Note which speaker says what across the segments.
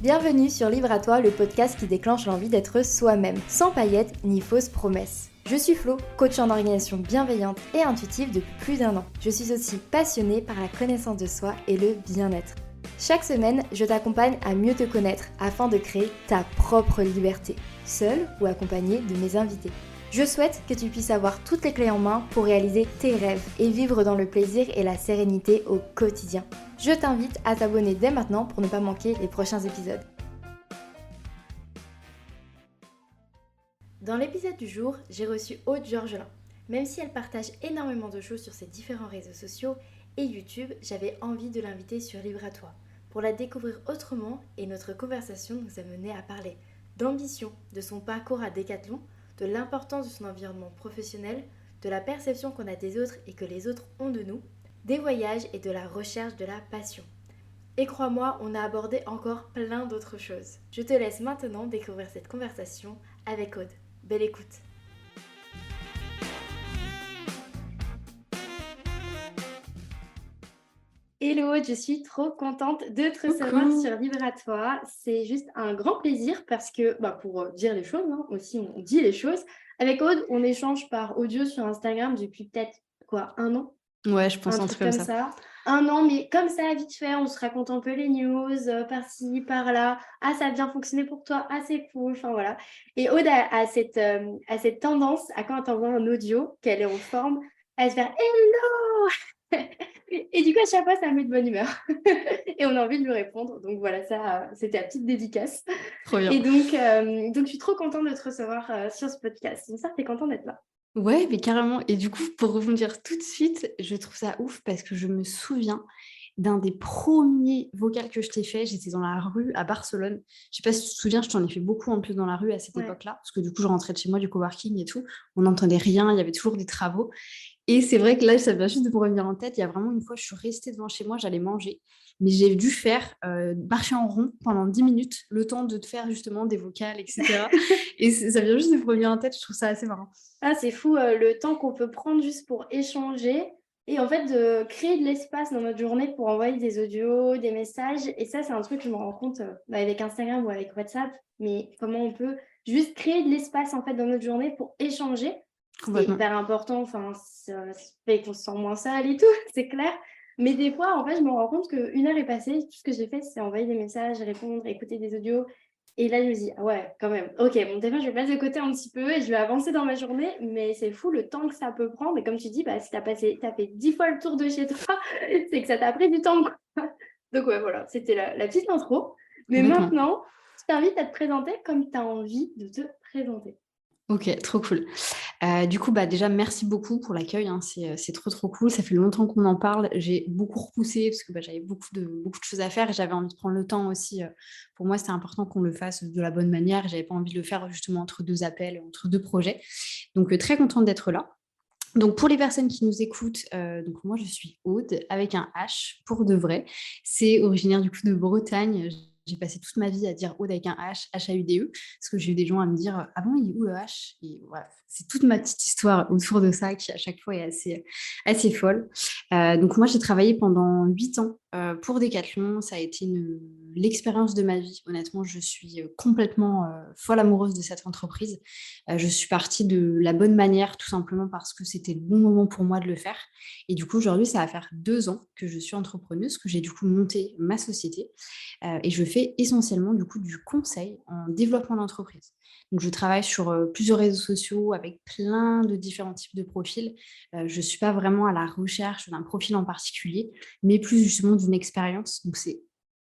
Speaker 1: Bienvenue sur Libre à toi, le podcast qui déclenche l'envie d'être soi-même, sans paillettes ni fausses promesses. Je suis Flo, coach en organisation bienveillante et intuitive depuis plus d'1 an. Je suis aussi passionnée par la connaissance de soi et le bien-être. Chaque semaine, je t'accompagne à mieux te connaître afin de créer ta propre liberté, seule ou accompagnée de mes invités. Je souhaite que tu puisses avoir toutes les clés en main pour réaliser tes rêves et vivre dans le plaisir et la sérénité au quotidien. Je t'invite à t'abonner dès maintenant pour ne pas manquer les prochains épisodes. Dans l'épisode du jour, j'ai reçu Aude Georgelin. Même si elle partage énormément de choses sur ses différents réseaux sociaux et YouTube, j'avais envie de l'inviter sur Libre à toi pour la découvrir autrement, et notre conversation nous a mené à parler d'ambition, de son parcours à Decathlon, de l'importance de son environnement professionnel, de la perception qu'on a des autres et que les autres ont de nous, des voyages et de la recherche de la passion. Et crois-moi, on a abordé encore plein d'autres choses. Je te laisse maintenant découvrir cette conversation avec Aude. Belle écoute. Hello Aude, je suis trop contente de te recevoir sur Libre à toi. C'est juste un grand plaisir parce que, pour dire les choses, aussi on dit les choses. Avec Aude, on échange par audio sur Instagram depuis peut-être 1 an.
Speaker 2: Ouais, je pense
Speaker 1: Un truc comme ça. 1 an, mais comme ça, vite fait, on se raconte un peu les news, par-ci, par-là. Ah, ça a bien fonctionné pour toi. Ah, c'est cool. Enfin, voilà. Et Aude a cette tendance, à quand elle t'envoie un audio, qu'elle est en forme, à se faire «Hello!» Et du coup, à chaque fois, ça me met de bonne humeur. Et on a envie de lui répondre. Donc voilà, ça, c'était la petite dédicace.
Speaker 2: Trop bien.
Speaker 1: Et donc, je suis trop contente de te recevoir sur ce podcast. J'espère que tu es contente d'être là.
Speaker 2: Ouais, mais carrément. Et du coup, pour rebondir tout de suite, je trouve ça ouf parce que je me souviens d'un des premiers vocals que je t'ai fait. J'étais dans la rue à Barcelone. Je sais pas si tu te souviens, je t'en ai fait beaucoup en plus dans la rue à cette époque-là, parce que du coup, je rentrais de chez moi du coworking et tout. On n'entendait rien, il y avait toujours des travaux. Et c'est vrai que là, ça vient juste de me revenir en tête. Il y a vraiment une fois, je suis restée devant chez moi, j'allais manger. Mais j'ai dû faire marcher en rond pendant 10 minutes, le temps de te faire justement des vocales, etc. Et ça vient juste de me revenir en tête, je trouve ça assez marrant.
Speaker 1: Ah, c'est fou le temps qu'on peut prendre juste pour échanger et en fait de créer de l'espace dans notre journée pour envoyer des audios, des messages. Et ça, c'est un truc que je me rends compte avec Instagram ou avec WhatsApp, mais comment on peut juste créer de l'espace en fait dans notre journée pour échanger. C'est hyper important, enfin, ça fait qu'on se sent moins seul et tout, c'est clair. Mais des fois, en fait, je me rends compte qu'une heure est passée, tout ce que j'ai fait, c'est envoyer des messages, répondre, écouter des audios. Et là, je me dis, ah ouais, quand même. Ok, mon téléphone, je vais le mettre de côté un petit peu et je vais avancer dans ma journée. Mais c'est fou le temps que ça peut prendre. Et comme tu dis, si t'as fait 10 fois le tour de chez toi, c'est que ça t'a pris du temps, quoi. Donc ouais, voilà, c'était la petite intro. Mais maintenant, je t'invite à te présenter comme tu as envie de te présenter.
Speaker 2: Ok, trop cool. Du coup, déjà, merci beaucoup pour l'accueil. C'est trop, trop cool. Ça fait longtemps qu'on en parle. J'ai beaucoup repoussé parce que j'avais beaucoup de choses à faire et j'avais envie de prendre le temps aussi. Pour moi, c'était important qu'on le fasse de la bonne manière. J'avais pas envie de le faire justement entre 2 appels, entre 2 projets. Donc, très contente d'être là. Donc, pour les personnes qui nous écoutent, donc moi, je suis Aude avec un H pour de vrai. C'est originaire du coup de Bretagne. J'ai passé toute ma vie à dire Aude avec un H, H-A-U-D-E, parce que j'ai eu des gens à me dire « Ah bon, il est où le H ?» Et bref, c'est toute ma petite histoire autour de ça qui, à chaque fois, est assez folle. Donc moi, j'ai travaillé pendant 8 ans pour Decathlon. Ça a été l'expérience de ma vie. Honnêtement, je suis complètement folle amoureuse de cette entreprise. Je suis partie de la bonne manière, tout simplement parce que c'était le bon moment pour moi de le faire. Et du coup, aujourd'hui, ça va faire 2 ans que je suis entrepreneuse, que j'ai du coup monté ma société. Et je fais essentiellement du coup du conseil en développement d'entreprise. Donc, je travaille sur plusieurs réseaux sociaux avec plein de différents types de profils. Je ne suis pas vraiment à la recherche d'un profil en particulier, mais plus justement d'une expérience. Donc, c'est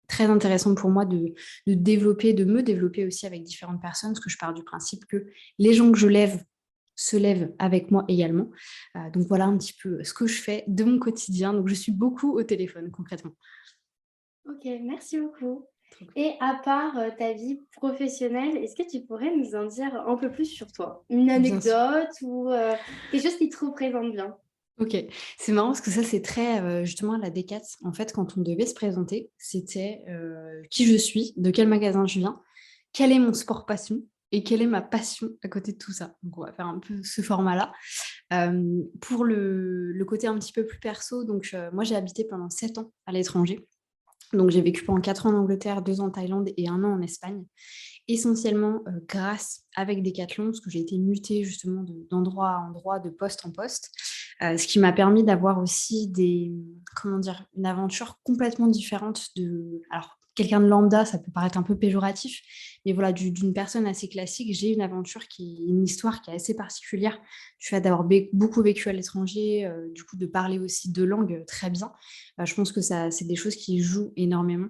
Speaker 2: très intéressant pour moi de me développer aussi avec différentes personnes, parce que je pars du principe que les gens que je lève se lèvent avec moi également. Donc, voilà un petit peu ce que je fais de mon quotidien. Donc, je suis beaucoup au téléphone concrètement.
Speaker 1: Ok, merci beaucoup. Et à part ta vie professionnelle, est-ce que tu pourrais nous en dire un peu plus sur toi? Une
Speaker 2: Bien sûr.
Speaker 1: anecdote ou quelque chose qui te représente bien?
Speaker 2: Ok, c'est marrant parce que ça, c'est très justement à la Décat. En fait, quand on devait se présenter, c'était qui je suis, de quel magasin je viens, quel est mon sport passion et quelle est ma passion à côté de tout ça. Donc, on va faire un peu ce format-là. Pour le côté un petit peu plus perso, donc moi, j'ai habité pendant 7 ans à l'étranger. Donc, j'ai vécu pendant 4 ans en Angleterre, 2 ans en Thaïlande et 1 an en Espagne. Essentiellement, grâce avec Decathlon, parce que j'ai été mutée justement d'endroit à endroit, de poste en poste, ce qui m'a permis d'avoir aussi comment dire? Une aventure complètement différente de alors quelqu'un de lambda, ça peut paraître un peu péjoratif, mais voilà, d'une personne assez classique, j'ai une histoire qui est assez particulière. Du fait d'avoir beaucoup vécu à l'étranger, du coup de parler aussi 2 langues, très bien. Je pense que ça c'est des choses qui jouent énormément.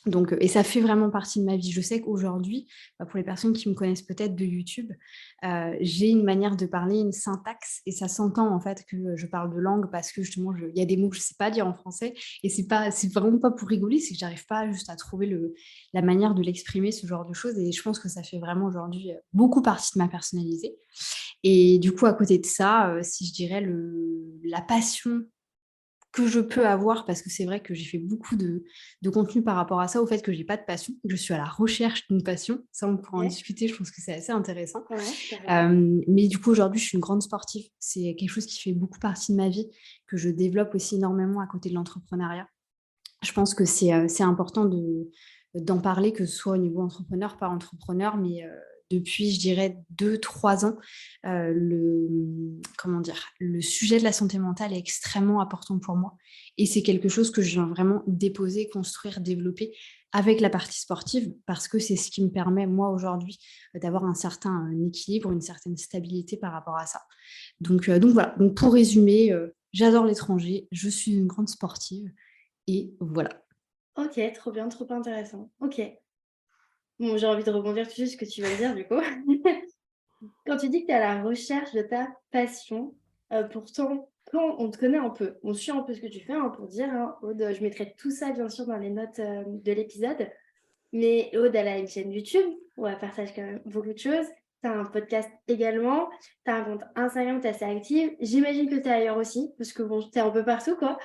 Speaker 2: Donc, et ça fait vraiment partie de ma vie. Je sais qu'aujourd'hui, pour les personnes qui me connaissent peut-être de YouTube, j'ai une manière de parler, une syntaxe et ça s'entend en fait que je parle de langue parce que justement il y a des mots que je sais pas dire en français et c'est vraiment pas pour rigoler, c'est que j'arrive pas juste à trouver la manière de l'exprimer, ce genre de choses et je pense que ça fait vraiment aujourd'hui, beaucoup partie de ma personnalité et du coup à côté de ça, si je dirais la passion que je peux avoir, parce que c'est vrai que j'ai fait beaucoup de contenu par rapport à ça, au fait que j'ai pas de passion, que je suis à la recherche d'une passion. Ça, on pourra en
Speaker 1: Ok.
Speaker 2: discuter, je pense que c'est assez intéressant.
Speaker 1: Ouais, carrément.
Speaker 2: Mais du coup, aujourd'hui, je suis une grande sportive. C'est quelque chose qui fait beaucoup partie de ma vie, que je développe aussi énormément à côté de l'entrepreneuriat. Je pense que c'est important d'en parler, que ce soit au niveau entrepreneur, pas entrepreneur, mais depuis, je dirais 2 3 ans, comment dire? Le sujet de la santé mentale est extrêmement important pour moi et c'est quelque chose que je viens vraiment déposer, construire, développer avec la partie sportive parce que c'est ce qui me permet, moi, aujourd'hui, d'avoir un certain, équilibre, une certaine stabilité par rapport à ça. Donc voilà, donc pour résumer, j'adore l'étranger, je suis une grande sportive et voilà.
Speaker 1: Ok, trop bien, trop intéressant. Ok. Bon, j'ai envie de rebondir dessus ce que tu viens de dire du coup. Quand tu dis que tu es à la recherche de ta passion, pourtant, quand on te connaît un peu, on suit un peu ce que tu fais, hein, pour dire, hein, Aude, je mettrai tout ça bien sûr dans les notes, de l'épisode. Mais Aude, elle a une chaîne YouTube où elle partage quand même beaucoup de choses. Tu as un podcast également, tu as un compte Instagram, tu es assez active. J'imagine que tu es ailleurs aussi, parce que bon, tu es un peu partout, quoi.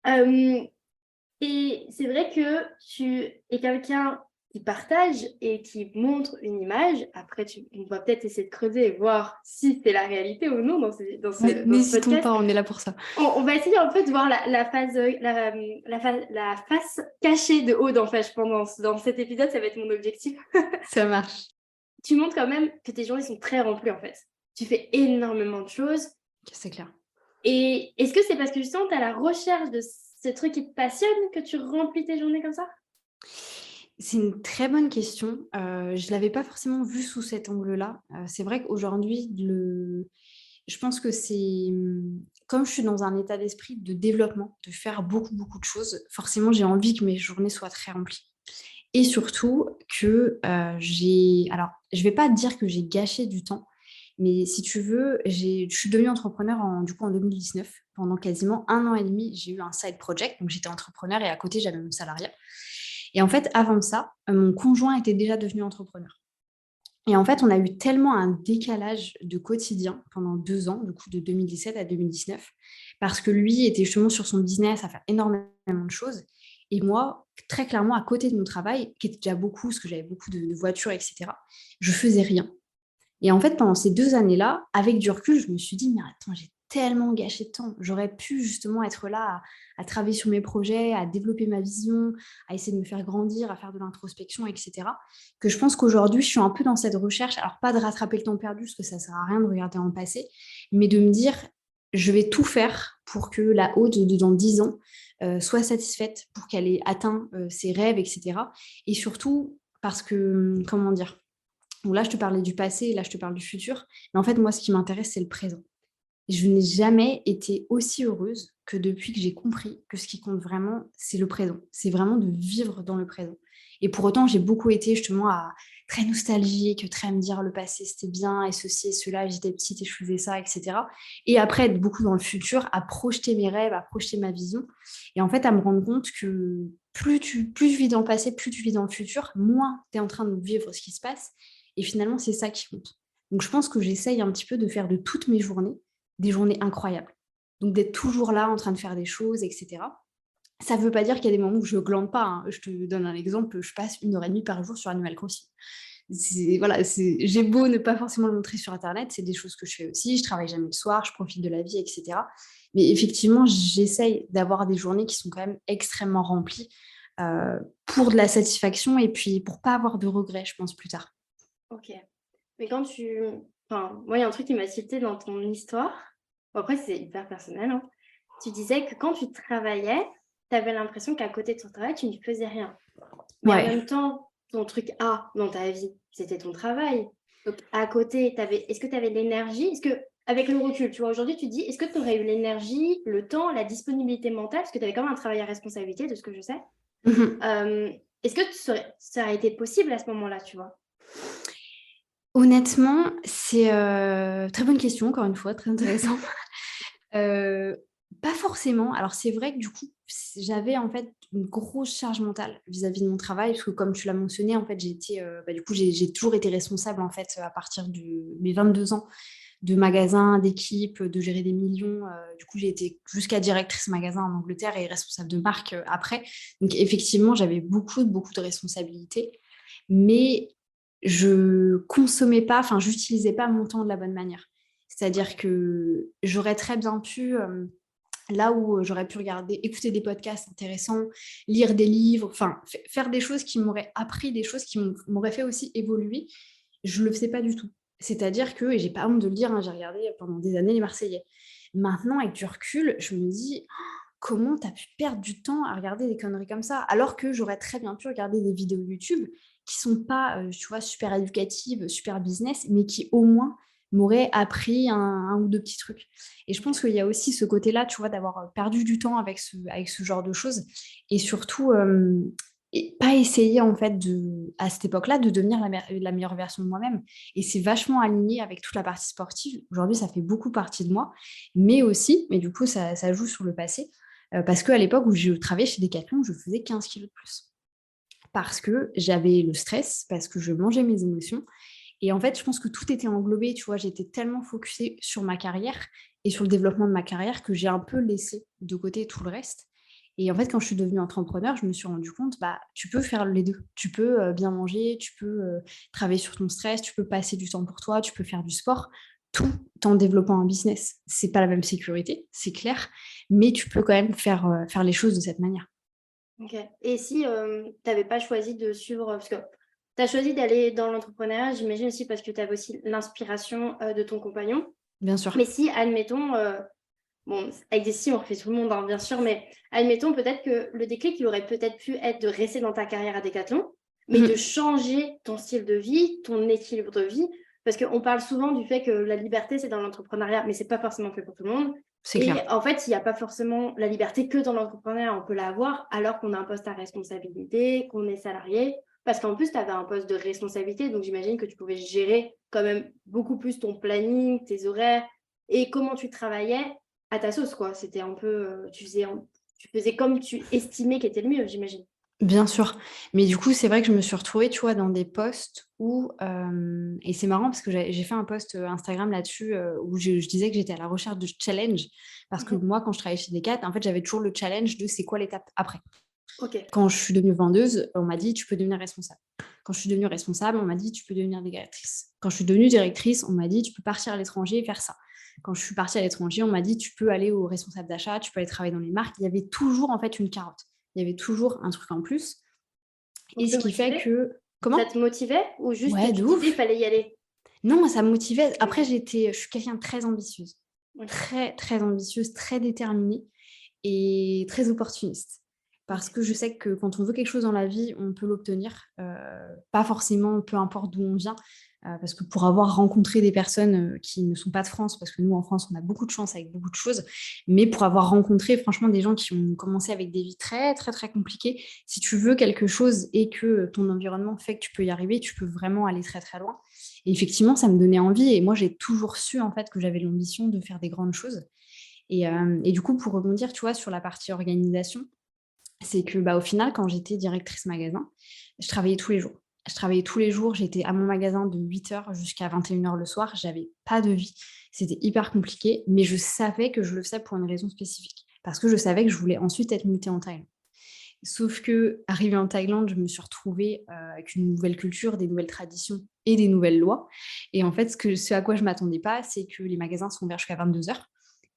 Speaker 1: Hem Et c'est vrai que tu es quelqu'un qui partage et qui montre une image. Après, on va peut-être essayer de creuser et voir si c'est la réalité ou non dans ce
Speaker 2: N'hésitons
Speaker 1: podcast.
Speaker 2: pas, on est là pour ça.
Speaker 1: On va essayer un peu de voir la face cachée de Aude, en fait, je pense, dans cet épisode, ça va être mon objectif.
Speaker 2: Ça marche.
Speaker 1: Tu montres quand même que tes journées sont très remplies, en fait. Tu fais énormément de choses.
Speaker 2: OK, c'est clair.
Speaker 1: Et est-ce que c'est parce que justement, tu es à la recherche de ce truc qui te passionne que tu remplis tes journées comme ça?
Speaker 2: C'est une très bonne question. Je l'avais pas forcément vue sous cet angle-là. C'est vrai qu'aujourd'hui, je pense que comme je suis dans un état d'esprit de développement, de faire beaucoup, beaucoup de choses, forcément, j'ai envie que mes journées soient très remplies et surtout que, alors, je vais pas dire que j'ai gâché du temps, mais si tu veux, je suis devenue entrepreneur du coup, en 2019. Pendant quasiment 1 an et demi, j'ai eu un side project, donc j'étais entrepreneur et à côté, j'avais mon salariat et en fait, avant ça, mon conjoint était déjà devenu entrepreneur. Et en fait, on a eu tellement un décalage de quotidien pendant 2 ans, du coup de 2017 à 2019, parce que lui était justement sur son business à faire énormément de choses. Et moi, très clairement, à côté de mon travail, qui était déjà beaucoup, parce que j'avais beaucoup de voitures, etc., je faisais rien. Et en fait, pendant ces 2 années-là, avec du recul, je me suis dit: «Mais attends, j'ai tellement gâché de temps. J'aurais pu justement être là à travailler sur mes projets, à développer ma vision, à essayer de me faire grandir, à faire de l'introspection et cetera», que je pense qu'aujourd'hui, je suis un peu dans cette recherche, alors pas de rattraper le temps perdu, parce que ça sert à rien de regarder dans le passé, mais de me dire: «Je vais tout faire pour que la Aude de dans 10 ans, soit satisfaite, pour qu'elle ait atteint, ses rêves et cetera» et surtout parce que, comment dire? Donc là, je te parlais du passé, là, je te parle du futur. Mais en fait, moi, ce qui m'intéresse, c'est le présent. Je n'ai jamais été aussi heureuse que depuis que j'ai compris que ce qui compte vraiment, c'est le présent. C'est vraiment de vivre dans le présent. Et pour autant, j'ai beaucoup été justement très nostalgique, très à me dire le passé c'était bien, et ceci et cela, j'étais petite et je faisais ça, etc. Et après, être beaucoup dans le futur, à projeter mes rêves, à projeter ma vision. Et en fait, à me rendre compte que plus tu vis dans le passé, plus tu vis dans le futur, moins tu es en train de vivre ce qui se passe. Et finalement, c'est ça qui compte. Donc, je pense que j'essaye un petit peu de faire de toutes mes journées des journées incroyables. Donc d'être toujours là en train de faire des choses, etc. Ça ne veut pas dire qu'il y a des moments où je glande pas, hein. Je te donne un exemple, je passe 1 heure et demie par jour sur Animal Crossing. Voilà, j'ai beau ne pas forcément le montrer sur internet, c'est des choses que je fais aussi, je travaille jamais le soir, je profite de la vie, etc. Mais effectivement, j'essaye d'avoir des journées qui sont quand même extrêmement remplies pour de la satisfaction et puis pour pas avoir de regrets, je pense, plus tard.
Speaker 1: OK. Mais quand tu enfin, moi, il y a un truc qui m'a tilté dans ton histoire. Bon, après, c'est hyper personnel, hein. Tu disais que quand tu travaillais, tu avais l'impression qu'à côté de ton travail, tu ne faisais rien. Mais en
Speaker 2: Ouais.
Speaker 1: même temps, ton truc A dans ta vie, c'était ton travail. Donc à côté, est-ce que tu avais l'énergie? Est-ce que avec le recul, tu vois, aujourd'hui, tu te dis, est-ce que tu aurais eu l'énergie, le temps, la disponibilité mentale, parce que tu avais quand même un travail à responsabilité, de ce que je sais.
Speaker 2: Mhm.
Speaker 1: Est-ce que ça aurait été possible à ce moment-là, tu vois?
Speaker 2: Honnêtement, c'est très bonne question, encore une fois, très intéressant. Heu, Pas forcément. Alors c'est vrai que du coup, j'avais en fait une grosse charge mentale vis-à-vis de mon travail, parce que comme tu l'as mentionné, en fait, j'ai été, du coup, j'ai toujours été responsable, en fait, à partir de mes 22 ans, de magasins, d'équipes, de gérer des millions. Du coup, j'ai été jusqu'à directrice magasin en Angleterre et responsable de marque, après. Donc effectivement, j'avais beaucoup de responsabilités, mais je consommais pas, enfin, j'utilisais pas mon temps de la bonne manière. C'est-à-dire que j'aurais très bien pu, là où j'aurais pu écouter des podcasts intéressants, lire des livres, enfin, faire des choses qui m'auraient appris des choses qui m'auraient fait aussi évoluer, je le faisais pas du tout. C'est-à-dire que, et j'ai pas honte de le dire, hein, j'ai regardé pendant des années les Marseillais. Maintenant, avec du recul, je me dis: «Comment tu as pu perdre du temps à regarder des conneries comme ça?» alors que j'aurais très bien pu regarder des vidéos YouTube qui sont pas, tu vois, super éducatives, super business, mais qui au moins m'auraient appris un ou 2 petits trucs. Et je pense
Speaker 1: OK.
Speaker 2: qu'il y a aussi ce côté-là, tu vois, d'avoir, perdu du temps avec ce genre de choses et surtout, et pas essayer en fait à cette époque-là, de devenir la meilleure version de moi-même et c'est vachement aligné avec toute la partie sportive. Aujourd'hui, ça fait beaucoup partie de moi, mais aussi, mais du coup ça joue sur le passé, parce qu'à l'époque où je travaillais chez Decathlon, je faisais 15 kilos de plus. Parce que j'avais le stress, parce que je mangeais mes émotions et en fait, je pense que tout était englobé, tu vois? J'étais tellement focusée sur ma carrière et sur le développement de ma carrière que j'ai un peu laissé de côté tout le reste et en fait, quand je suis devenue entrepreneur, je me suis rendu compte, bah, tu peux faire les 2. Tu peux, bien manger, tu peux, travailler sur ton stress, tu peux passer du temps pour toi, tu peux faire du sport, tout en développant un business. C'est pas la même sécurité, c'est clair, mais tu peux quand même faire les choses de cette manière.
Speaker 1: OK. Et si, tu avais pas choisi de suivre, parce que tu as choisi d'aller dans l'entrepreneuriat, j'imagine aussi parce que tu avais aussi l'inspiration, de ton compagnon.
Speaker 2: Bien sûr.
Speaker 1: Mais si, admettons, bon, avec des si, on refait tout le monde, hein, bien sûr, mais admettons peut-être que le déclic, il aurait peut-être pu être de rester dans ta carrière à Decathlon, mais de
Speaker 2: Mmh.
Speaker 1: changer ton style de vie, ton équilibre de vie. Parce qu'on parle souvent du fait que la liberté, c'est dans l'entrepreneuriat, mais c'est pas forcément fait pour tout le monde.
Speaker 2: C'est
Speaker 1: Et
Speaker 2: clair.
Speaker 1: en fait, il n'y a pas forcément la liberté que dans l'entrepreneuriat. On peut l'avoir alors qu'on a un poste à responsabilité, qu'on est salarié. Parce qu'en plus, tu avais un poste de responsabilité, donc j'imagine que tu pouvais gérer quand même beaucoup plus ton planning, tes horaires et comment tu travaillais à ta sauce, quoi. C'était un peu, tu faisais comme tu estimais qu'était le mieux, j'imagine?
Speaker 2: Bien sûr, mais du coup, c'est vrai que je me suis retrouvée, tu vois, dans des posts où, et c'est marrant parce que j'ai fait un post, Instagram là-dessus, où je disais que j'étais à la recherche de challenge parce que
Speaker 1: Mmh.
Speaker 2: moi, quand je travaillais chez Decat, en fait, j'avais toujours le challenge de c'est quoi l'étape après.
Speaker 1: OK.
Speaker 2: Quand je suis devenue vendeuse, on m'a dit: «Tu peux devenir responsable». Quand je suis devenue responsable, on m'a dit: «Tu peux devenir directrice». Quand je suis devenue directrice, on m'a dit: «Tu peux partir à l'étranger et faire ça». Quand je suis partie à l'étranger, on m'a dit: «Tu peux aller au responsable d'achat, tu peux aller travailler dans les marques». Il y avait toujours, en fait, une carotte. Il y avait toujours un truc en plus
Speaker 1: Pour
Speaker 2: et
Speaker 1: te
Speaker 2: ce qui fait
Speaker 1: motiver?
Speaker 2: que
Speaker 1: Ça
Speaker 2: comment?
Speaker 1: te motivait ou juste
Speaker 2: Ouais,
Speaker 1: tu
Speaker 2: de
Speaker 1: disais: «Il
Speaker 2: ouf.
Speaker 1: fallait y aller»?
Speaker 2: Non, ça me motivait. Après,
Speaker 1: OK.
Speaker 2: je suis quelqu'un de très ambitieuse.
Speaker 1: OK.
Speaker 2: Très, très ambitieuse, très déterminée et très opportuniste. Parce
Speaker 1: OK.
Speaker 2: que je sais que quand on veut quelque chose dans la vie, on peut l'obtenir, pas forcément peu importe d'où on vient, parce que pour avoir rencontré des personnes, qui ne sont pas de France, parce que nous en France, on a beaucoup de chance avec beaucoup de choses, mais pour avoir rencontré franchement des gens qui ont commencé avec des vies très, très, très compliquées, si tu veux quelque chose et que ton environnement fait que tu peux y arriver, tu peux vraiment aller très, très loin et effectivement, ça me donnait envie et moi j'ai toujours su en fait que j'avais l'ambition de faire des grandes choses et du coup, pour rebondir, tu vois, sur la partie organisation, c'est que, bah, au final, quand j'étais directrice magasin, je travaillais tous les jours. Je travaillais tous les jours, j'étais à mon magasin de 8 heures jusqu'à 21 heures le soir, j'avais pas de vie. C'était hyper compliqué, mais je savais que je le faisais pour une raison spécifique. Parce que je savais que je voulais ensuite être mutée en Thaïlande. Sauf qu'arrivée en Thaïlande, je me suis retrouvée, avec une nouvelle culture, des nouvelles traditions et des nouvelles lois et en fait, ce à quoi je m'attendais pas, c'est que les magasins sont ouverts jusqu'à 22 heures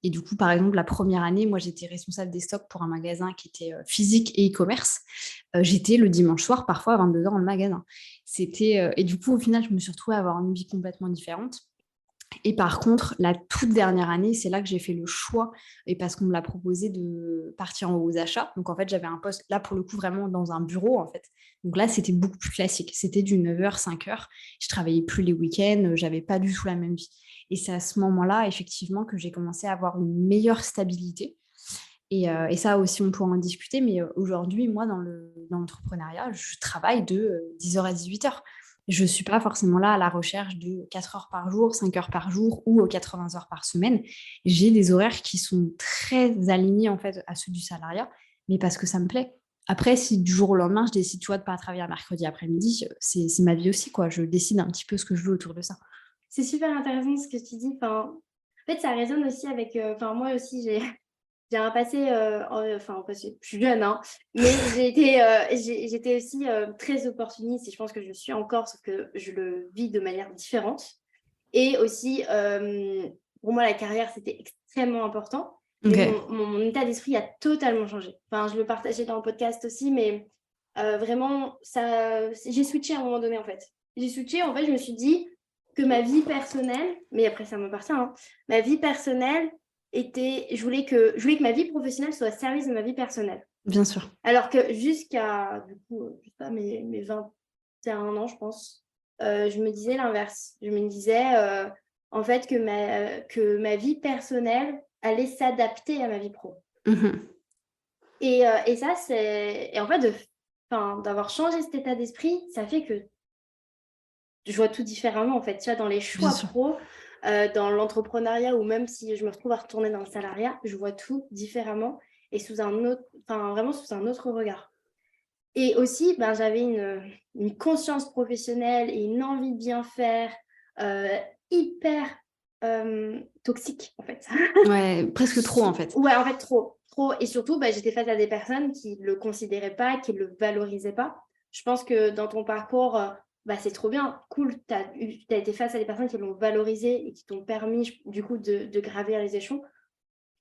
Speaker 2: Et du coup, par exemple, la première année, moi, j'étais responsable des stocks pour un magasin qui était physique et e-commerce. J'étais le dimanche soir, parfois à 22h dans le magasin. Et du coup, au final, je me suis retrouvée à avoir une vie complètement différente. Et par contre, la toute dernière année, c'est là que j'ai fait le choix, et parce qu'on me l'a proposé, de partir aux achats. Donc en fait, j'avais un poste, là pour le coup, vraiment dans un bureau en fait. Donc là, c'était beaucoup plus classique. C'était du 9h, 5h. Je travaillais plus les week-ends, j'avais pas du tout la même vie. Et c'est à ce moment-là, effectivement, que j'ai commencé à avoir une meilleure stabilité. Et ça aussi, on pourra en discuter. Mais aujourd'hui, moi, dans l'entrepreneuriat, je travaille de 10h à 18h. Je ne suis pas forcément là à la recherche de 4 heures par jour, 5 heures par jour ou 80 heures par semaine. J'ai des horaires qui sont très alignés en fait à ceux du salariat, mais parce que ça me plaît. Après, si du jour au lendemain, je décide, tu vois, de ne pas travailler un mercredi après-midi, c'est ma vie aussi, quoi. Je décide un petit peu ce que je veux autour de ça.
Speaker 1: C'est super intéressant ce que tu dis. Enfin, en fait, ça résonne aussi avec... moi aussi, j'ai un passé... enfin, je suis jeune, hein, mais j'étais aussi très opportuniste et je pense que je suis encore, sauf que je le vis de manière différente. Et aussi, pour moi, la carrière, c'était extrêmement important. Mais
Speaker 2: Ok.
Speaker 1: mon état d'esprit a totalement changé. Enfin, je le partageais dans le podcast aussi, mais vraiment, j'ai switché à un moment donné, en fait. J'ai switché, en fait, je me suis dit que ma vie personnelle, mais après, ça m'appartient, hein, ma vie personnelle je voulais que ma vie professionnelle soit au service de ma vie personnelle.
Speaker 2: Bien sûr.
Speaker 1: Alors que jusqu'à, du coup, je sais pas, mes 21 ans, je pense, je me disais l'inverse. Je me disais, en fait, que ma vie personnelle allait s'adapter à ma vie pro.
Speaker 2: Mhm.
Speaker 1: Et ça, et en fait, d'avoir changé cet état d'esprit, ça fait que je vois tout différemment, en fait. Tu vois, dans les
Speaker 2: Bien
Speaker 1: choix
Speaker 2: sûr.
Speaker 1: pro, dans l'entrepreneuriat, ou même si je me retrouve à retourner dans le salariat, je vois tout différemment et vraiment sous un autre regard. Et aussi, j'avais une conscience professionnelle et une envie de bien faire hyper toxique, en fait.
Speaker 2: Ouais, presque trop en fait.
Speaker 1: Ouais, en fait, trop. Trop. Et surtout, j'étais face à des personnes qui ne le considéraient pas, qui ne le valorisaient pas. Je pense que dans ton parcours, c'est trop bien, cool. Tu as été face à des personnes qui l'ont valorisé et qui t'ont permis, du coup, de gravir les échelons.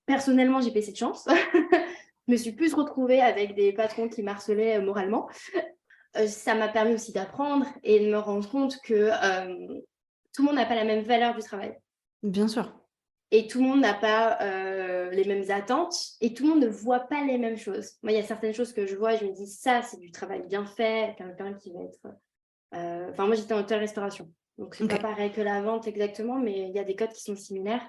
Speaker 1: Personnellement, j'ai payé cette chance. Je me suis plus retrouvée avec des patrons qui m'harcelaient moralement. Ça m'a permis aussi d'apprendre et de me rendre compte que tout le monde n'a pas la même valeur du travail.
Speaker 2: Bien sûr.
Speaker 1: Et tout le monde n'a pas les mêmes attentes et tout le monde ne voit pas les mêmes choses. Moi, il y a certaines choses que je vois et je me dis, ça, c'est du travail bien fait, quelqu'un qui va être... moi, j'étais en hôtel-restauration. Donc, c'est pas
Speaker 2: Ok.
Speaker 1: pareil que la vente exactement, mais il y a des codes qui sont similaires.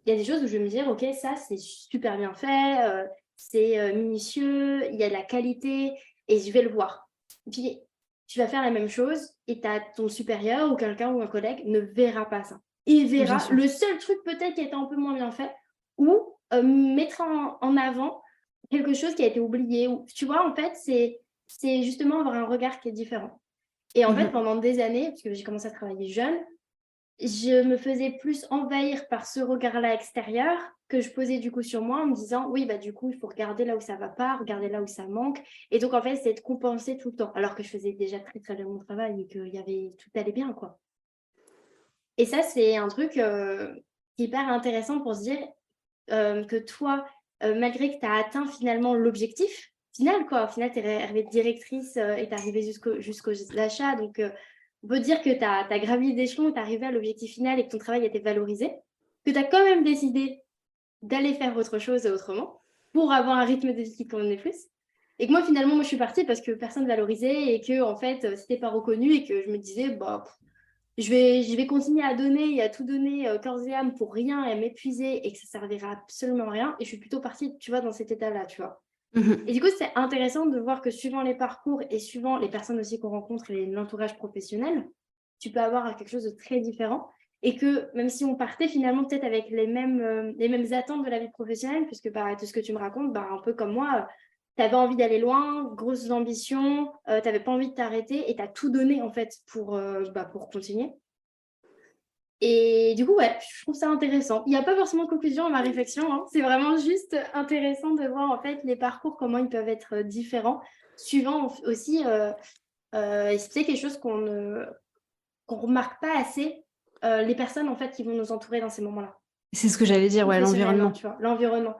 Speaker 1: Il y a des choses où je vais me dire, OK, ça, c'est super bien fait, c'est minutieux, il y a de la qualité et je vais le voir. Et puis, tu vas faire la même chose et ton supérieur ou quelqu'un ou un collègue ne verra pas ça. Il
Speaker 2: Bien
Speaker 1: verra
Speaker 2: sûr.
Speaker 1: le seul truc peut-être qui a été un peu moins bien fait ou mettra en avant quelque chose qui a été oublié. Tu vois, en fait, c'est justement avoir un regard qui est différent. Et en fait,
Speaker 2: Mhm.
Speaker 1: pendant des années, parce que j'ai commencé à travailler jeune, je me faisais plus envahir par ce regard-là extérieur que je posais du coup sur moi en me disant oui, du coup, il faut regarder là où ça va pas, regarder là où ça manque. Et donc, en fait, c'est de compenser tout le temps, alors que je faisais déjà très, très bien mon travail et que tout allait bien, quoi. Et ça, c'est un truc qui est hyper intéressant pour se dire que toi, malgré que tu as atteint finalement l'objectif final, quoi, au final, tu es arrivée directrice et tu es arrivée jusqu'aux achats. Donc, on peut dire que tu as gravi d'échelon, tu es arrivée à l'objectif final et que ton travail a été valorisé, que tu as quand même décidé d'aller faire autre chose et autrement pour avoir un rythme de vie qui te convenait plus. Et que moi, finalement, je suis partie parce que personne ne valorisait et que, en fait, c'était pas reconnu et que je me disais, je vais continuer à donner et à tout donner corps et âme pour rien et à m'épuiser et que ça servira absolument à rien. Et je suis plutôt partie, tu vois, dans cet état-là, tu vois. Et
Speaker 2: Mhm.
Speaker 1: du coup, c'est intéressant de voir que suivant les parcours et suivant les personnes aussi qu'on rencontre et l'entourage professionnel, tu peux avoir quelque chose de très différent. Et que même si on partait finalement peut-être avec les mêmes attentes de la vie professionnelle, puisque tout ce que tu me racontes, un peu comme moi, tu avais envie d'aller loin, grosses ambitions, tu n'avais pas envie de t'arrêter et tu as tout donné en fait pour continuer. Et du coup, ouais, je trouve ça intéressant. Il n'y a pas forcément de conclusion à ma réflexion, hein. C'est vraiment juste intéressant de voir en fait les parcours, comment ils peuvent être différents, suivant aussi, et c'est peut-être quelque chose qu'on remarque pas assez, les personnes en fait qui vont nous entourer dans ces moments-là.
Speaker 2: C'est ce que j'allais dire, ouais,
Speaker 1: professionnellement,
Speaker 2: l'environnement.
Speaker 1: tu vois, l'environnement.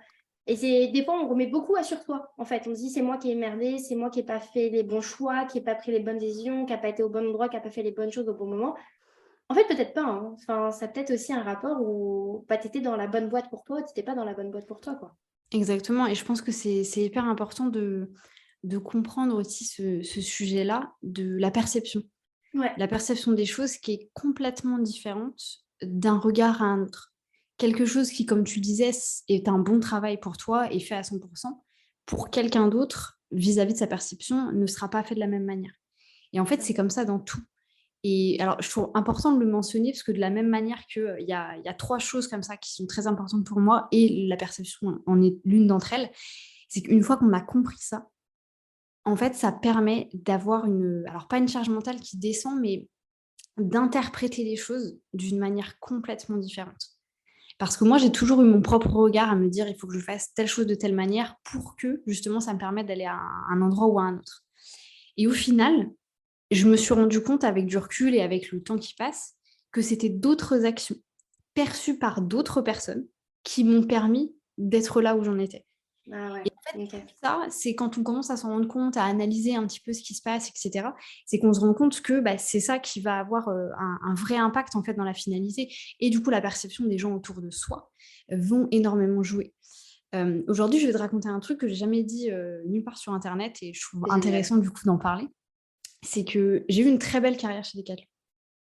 Speaker 1: Et c'est des fois, on remet beaucoup sur toi, en fait. On se dit, c'est moi qui ai merdé, c'est moi qui n'ai pas fait les bons choix, qui n'ai pas pris les bonnes décisions, qui n'a pas été au bon endroit, qui n'a pas fait les bonnes choses au bon moment. En fait, peut-être pas. Hein. Enfin, ça a peut-être aussi un rapport où bah, tu étais dans la bonne boîte pour toi, tu n'étais pas dans la bonne boîte pour toi, quoi.
Speaker 2: Exactement. Et je pense que c'est hyper important de comprendre aussi ce sujet-là de la perception.
Speaker 1: Ouais,
Speaker 2: La perception des choses qui est complètement différente d'un regard à un autre. Quelque chose qui, comme tu disais, est un bon travail pour toi et fait à 100%, pour quelqu'un d'autre, vis-à-vis de sa perception, ne sera pas fait de la même manière. Et en fait,
Speaker 1: ça.
Speaker 2: c'est comme ça dans tout. Et alors, je trouve important de le mentionner parce que de la même manière qu'il y a trois choses comme ça qui sont très importantes pour moi et la perception en est l'une d'entre elles, c'est qu'une fois qu'on a compris ça, en fait, ça permet d'avoir alors pas une charge mentale qui descend, mais d'interpréter les choses d'une manière complètement différente. Parce que moi, j'ai toujours eu mon propre regard à me dire: «Il faut que je fasse telle chose de telle manière pour que justement ça me permette d'aller à un endroit ou à un autre». Et au final, je me suis rendu compte avec du recul et avec le temps qui passe, que c'était d'autres actions perçues par d'autres personnes qui m'ont permis d'être là où j'en étais.
Speaker 1: Ah ouais,
Speaker 2: Et en fait,
Speaker 1: ok.
Speaker 2: tout ça, c'est quand on commence à s'en rendre compte, à analyser un petit peu ce qui se passe, et cetera, c'est qu'on se rend compte que, bah, c'est ça qui va avoir, un vrai impact, en fait, dans la finalité et du coup, la perception des gens autour de soi, vont énormément jouer. Aujourd'hui, je vais te raconter un truc que j'ai jamais dit, nulle part sur internet et je trouve
Speaker 1: Génial.
Speaker 2: intéressant, du coup, d'en parler. C'est que j'ai eu une très belle carrière chez Decathlon.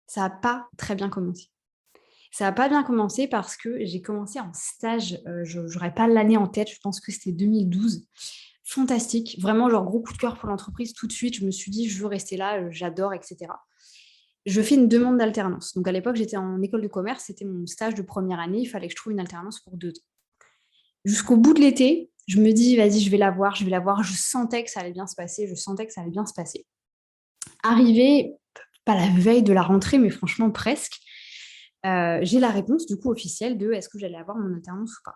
Speaker 2: Ça a pas très bien commencé. Ça a pas bien commencé parce que j'ai commencé en stage, je j'aurais pas l'année en tête, je pense que c'était 2012. Fantastique, vraiment genre gros coup de cœur pour l'entreprise tout de suite, je me suis dit: «Je veux rester là, j'adore» et cetera. Je fais une demande d'alternance. Donc à l'époque, j'étais en école de commerce, c'était mon stage de première année, il fallait que je trouve une alternance pour 2 ans. Jusqu'au bout de l'été, je me dis: «Vas-y, je vais la voir, je vais la voir». Je sentais que ça allait bien se passer, je sentais que ça allait bien se passer. Arrivé, pas la veille de la rentrée, mais franchement presque, j'ai la réponse du coup officielle de: «Est-ce que j'allais avoir mon alternance ou pas?»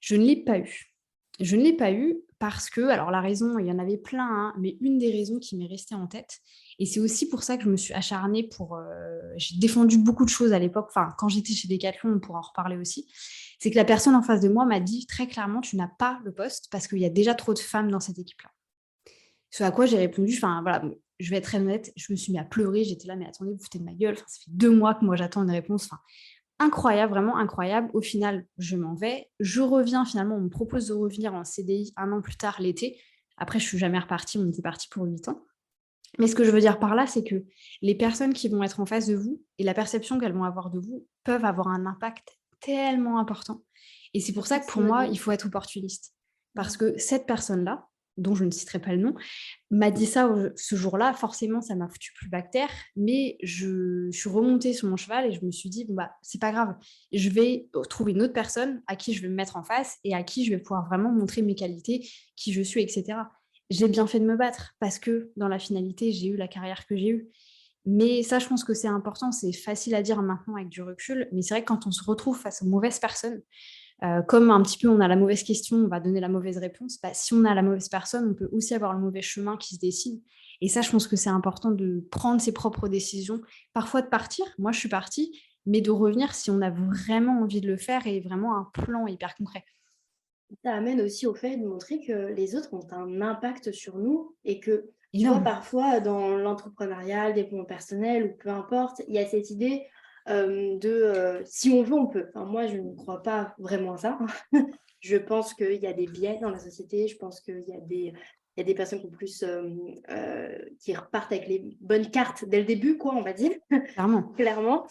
Speaker 2: Je ne l'ai pas eu. Je ne l'ai pas eu parce que, alors la raison, il y en avait plein, hein, mais une des raisons qui m'est restée en tête, et c'est aussi pour ça que je me suis acharnée pour. J'ai défendu beaucoup de choses à l'époque, enfin, quand j'étais chez Decathlon, on pourra en reparler aussi. C'est que la personne en face de moi m'a dit très clairement: tu n'as pas le poste parce qu'il y a déjà trop de femmes dans cette équipe-là. Ce à quoi j'ai répondu, enfin voilà, bon, je vais être très honnête, je me suis mis à pleurer, j'étais là, mais attendez, vous foutez de ma gueule, enfin, ça fait 2 mois que moi j'attends une réponse, enfin, incroyable, vraiment incroyable. Au final, je m'en vais. Je reviens finalement, on me propose de revenir en CDI 1 an plus tard, l'été. Après, je suis jamais repartie, on était parti pour 8 ans. Mais ce que je veux dire par là, c'est que les personnes qui vont être en face de vous et la perception qu'elles vont avoir de vous peuvent avoir un impact tellement important. Et c'est pour ça que pour
Speaker 1: Effectivement,
Speaker 2: moi,
Speaker 1: de
Speaker 2: il
Speaker 1: ouf.
Speaker 2: faut être opportuniste. Parce
Speaker 1: Mm.
Speaker 2: que cette personne-là, dont je ne citerai pas le nom, m'a dit ça ce jour-là. Forcément, ça m'a foutu plus bactère, mais je suis remontée sur mon cheval et je me suis dit, bon, bah, c'est pas grave, je vais trouver une autre personne à qui je vais me mettre en face et à qui je vais pouvoir vraiment montrer mes qualités, qui je suis, etc. J'ai bien fait de me battre parce que dans la finalité, j'ai eu la carrière que j'ai eue. Mais ça, je pense que c'est important, c'est facile à dire maintenant avec du recul, mais c'est vrai que quand on se retrouve face aux mauvaises personnes, comme un petit peu on a la mauvaise question, on va donner la mauvaise réponse, bah, si on a la mauvaise personne, on peut aussi avoir le mauvais chemin qui se dessine. Et ça, je pense que c'est important de prendre ses propres décisions, parfois de partir. Moi, je suis partie, mais de revenir si on a vraiment envie de le faire et vraiment un plan hyper concret.
Speaker 1: Ça amène aussi au fait de montrer que les autres ont un impact sur nous et que, tu vois,
Speaker 2: Énorme.
Speaker 1: parfois dans l'entrepreneuriat, le développement personnel ou peu importe, il y a cette idée si on veut, on peut. Enfin, moi, je ne crois pas vraiment à ça. Je pense qu'il y a des biais dans la société. Je pense qu'il y a il y a des personnes qui, ont plus, qui repartent avec les bonnes cartes dès le début, quoi, on va dire,
Speaker 2: Clairement.
Speaker 1: clairement.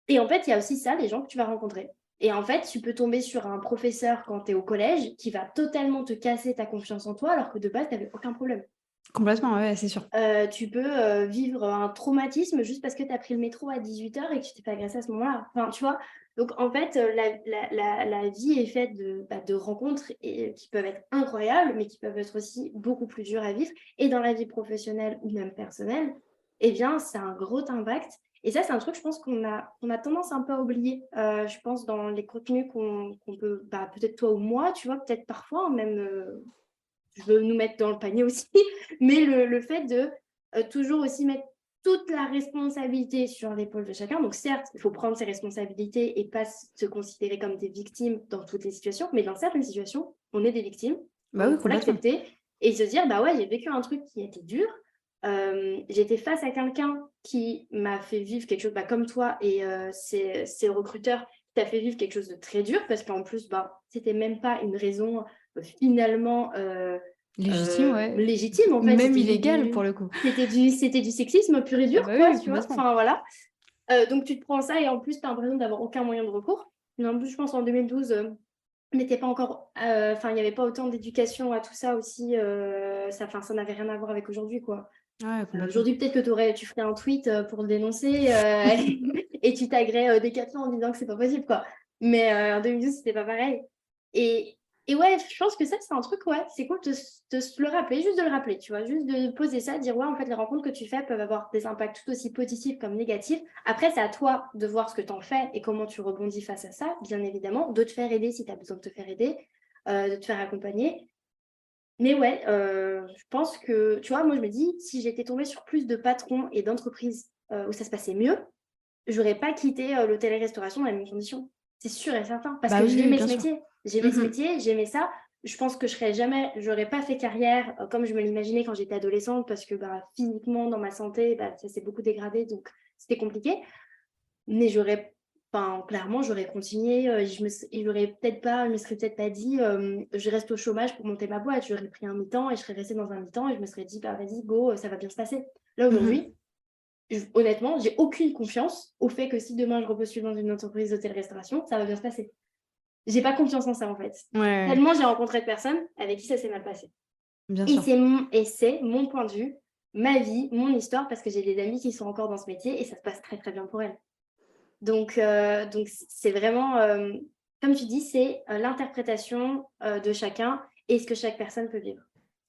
Speaker 1: Et en fait, il y a aussi ça, les gens que tu vas rencontrer. Et en fait, tu peux tomber sur un professeur quand tu es au collège qui va totalement te casser ta confiance en toi alors que de base, tu n'avais aucun problème.
Speaker 2: Complètement, ouais, c'est sûr.
Speaker 1: Tu peux vivre un traumatisme juste parce que tu as pris le métro à 18h et que tu t'es pas agressé à ce moment-là. Enfin, tu vois? Donc, en fait, la vie est faite de rencontres qui peuvent être incroyables, mais qui peuvent être aussi beaucoup plus dures à vivre. Et dans la vie professionnelle ou même personnelle, eh bien, ça a un gros impact. Et ça, c'est un truc, je pense, qu'on a tendance un peu à oublier. Je pense dans les contenus qu'on peut, peut-être toi ou moi, tu vois, peut-être parfois, même, je veux nous mettre dans le panier aussi, mais le fait de toujours aussi mettre toute la responsabilité sur l'épaule de chacun. Donc certes, il faut prendre ses responsabilités et pas se considérer comme des victimes dans toutes les situations, mais dans certaines situations, on est des victimes,
Speaker 2: Bah
Speaker 1: donc
Speaker 2: oui,
Speaker 1: il faut
Speaker 2: complètement.
Speaker 1: l'accepter et se dire, bah ouais, j'ai vécu un truc qui était dur, j'étais face à quelqu'un qui m'a fait vivre quelque chose, bah, comme toi, et c'est le recruteur qui t'a fait vivre quelque chose de très dur, parce qu'en plus, bah, c'était même pas une raison finalement
Speaker 2: Légitime, ouais.
Speaker 1: légitime, en fait,
Speaker 2: Même
Speaker 1: c'était juste
Speaker 2: illégal pour le coup.
Speaker 1: c'était du sexisme pur et
Speaker 2: Ah
Speaker 1: dur,
Speaker 2: bah
Speaker 1: quoi,
Speaker 2: oui,
Speaker 1: tu vois.
Speaker 2: complètement.
Speaker 1: Enfin, voilà. Donc tu te prends ça et en plus, tu as l'impression d'avoir aucun moyen de recours. Mais en plus, je pense en 2012, on n'était pas encore, enfin, il n'y avait pas autant d'éducation à tout ça aussi. Ça n'avait rien à voir avec aujourd'hui, quoi.
Speaker 2: Ouais, complètement.
Speaker 1: Aujourd'hui, peut-être que tu ferais un tweet pour le dénoncer et tu taguerais Decathlon en disant que c'est pas possible, quoi. Mais en 2012, c'était pas pareil. Et, et ouais, je pense que ça, c'est un truc, ouais, c'est cool de se le rappeler, juste de le rappeler, tu vois, juste de poser ça, de dire, ouais, en fait, les rencontres que tu fais peuvent avoir des impacts tout aussi positifs comme négatifs. Après, c'est à toi de voir ce que tu en fais et comment tu rebondis face à ça, bien évidemment, de te faire aider si tu as besoin de te faire aider, de te faire accompagner. Mais ouais, je pense que, tu vois, moi, je me dis, si j'étais tombée sur plus de patrons et d'entreprises où ça se passait mieux, j'aurais pas quitté l'hôtellerie-restauration dans les mêmes conditions. C'est sûr et certain. Parce
Speaker 2: Bah
Speaker 1: que
Speaker 2: oui, oui,
Speaker 1: j'aimais
Speaker 2: bien
Speaker 1: ce
Speaker 2: sûr.
Speaker 1: métier. J'aimais ce
Speaker 2: Mhm.
Speaker 1: métier, j'aimais ça. Je pense que j'aurais pas fait carrière comme je me l'imaginais quand j'étais adolescente, parce que bah, physiquement, dans ma santé, bah, ça s'est beaucoup dégradé, donc c'était compliqué. Mais enfin, clairement, j'aurais continué. Je me serais peut-être pas dit, je reste au chômage pour monter ma boîte. J'aurais pris un mi-temps et je serais restée dans un mi-temps et je me serais dit, bah vas-y, go, ça va bien se passer. Là,
Speaker 2: Mhm.
Speaker 1: aujourd'hui, honnêtement, j'ai aucune confiance au fait que si demain je repostule dans une entreprise d'hôtel-restauration, ça va bien se passer. J'ai pas confiance en ça, en fait.
Speaker 2: Ouais, ouais,
Speaker 1: Tellement j'ai rencontré de personnes avec qui ça s'est mal passé.
Speaker 2: bien
Speaker 1: Et
Speaker 2: sûr.
Speaker 1: c'est mon point de vue, ma vie, mon histoire, parce que j'ai des amis qui sont encore dans ce métier et ça se passe très très bien pour elles. Donc c'est vraiment, comme tu dis, c'est l'interprétation de chacun et ce que chaque personne peut vivre.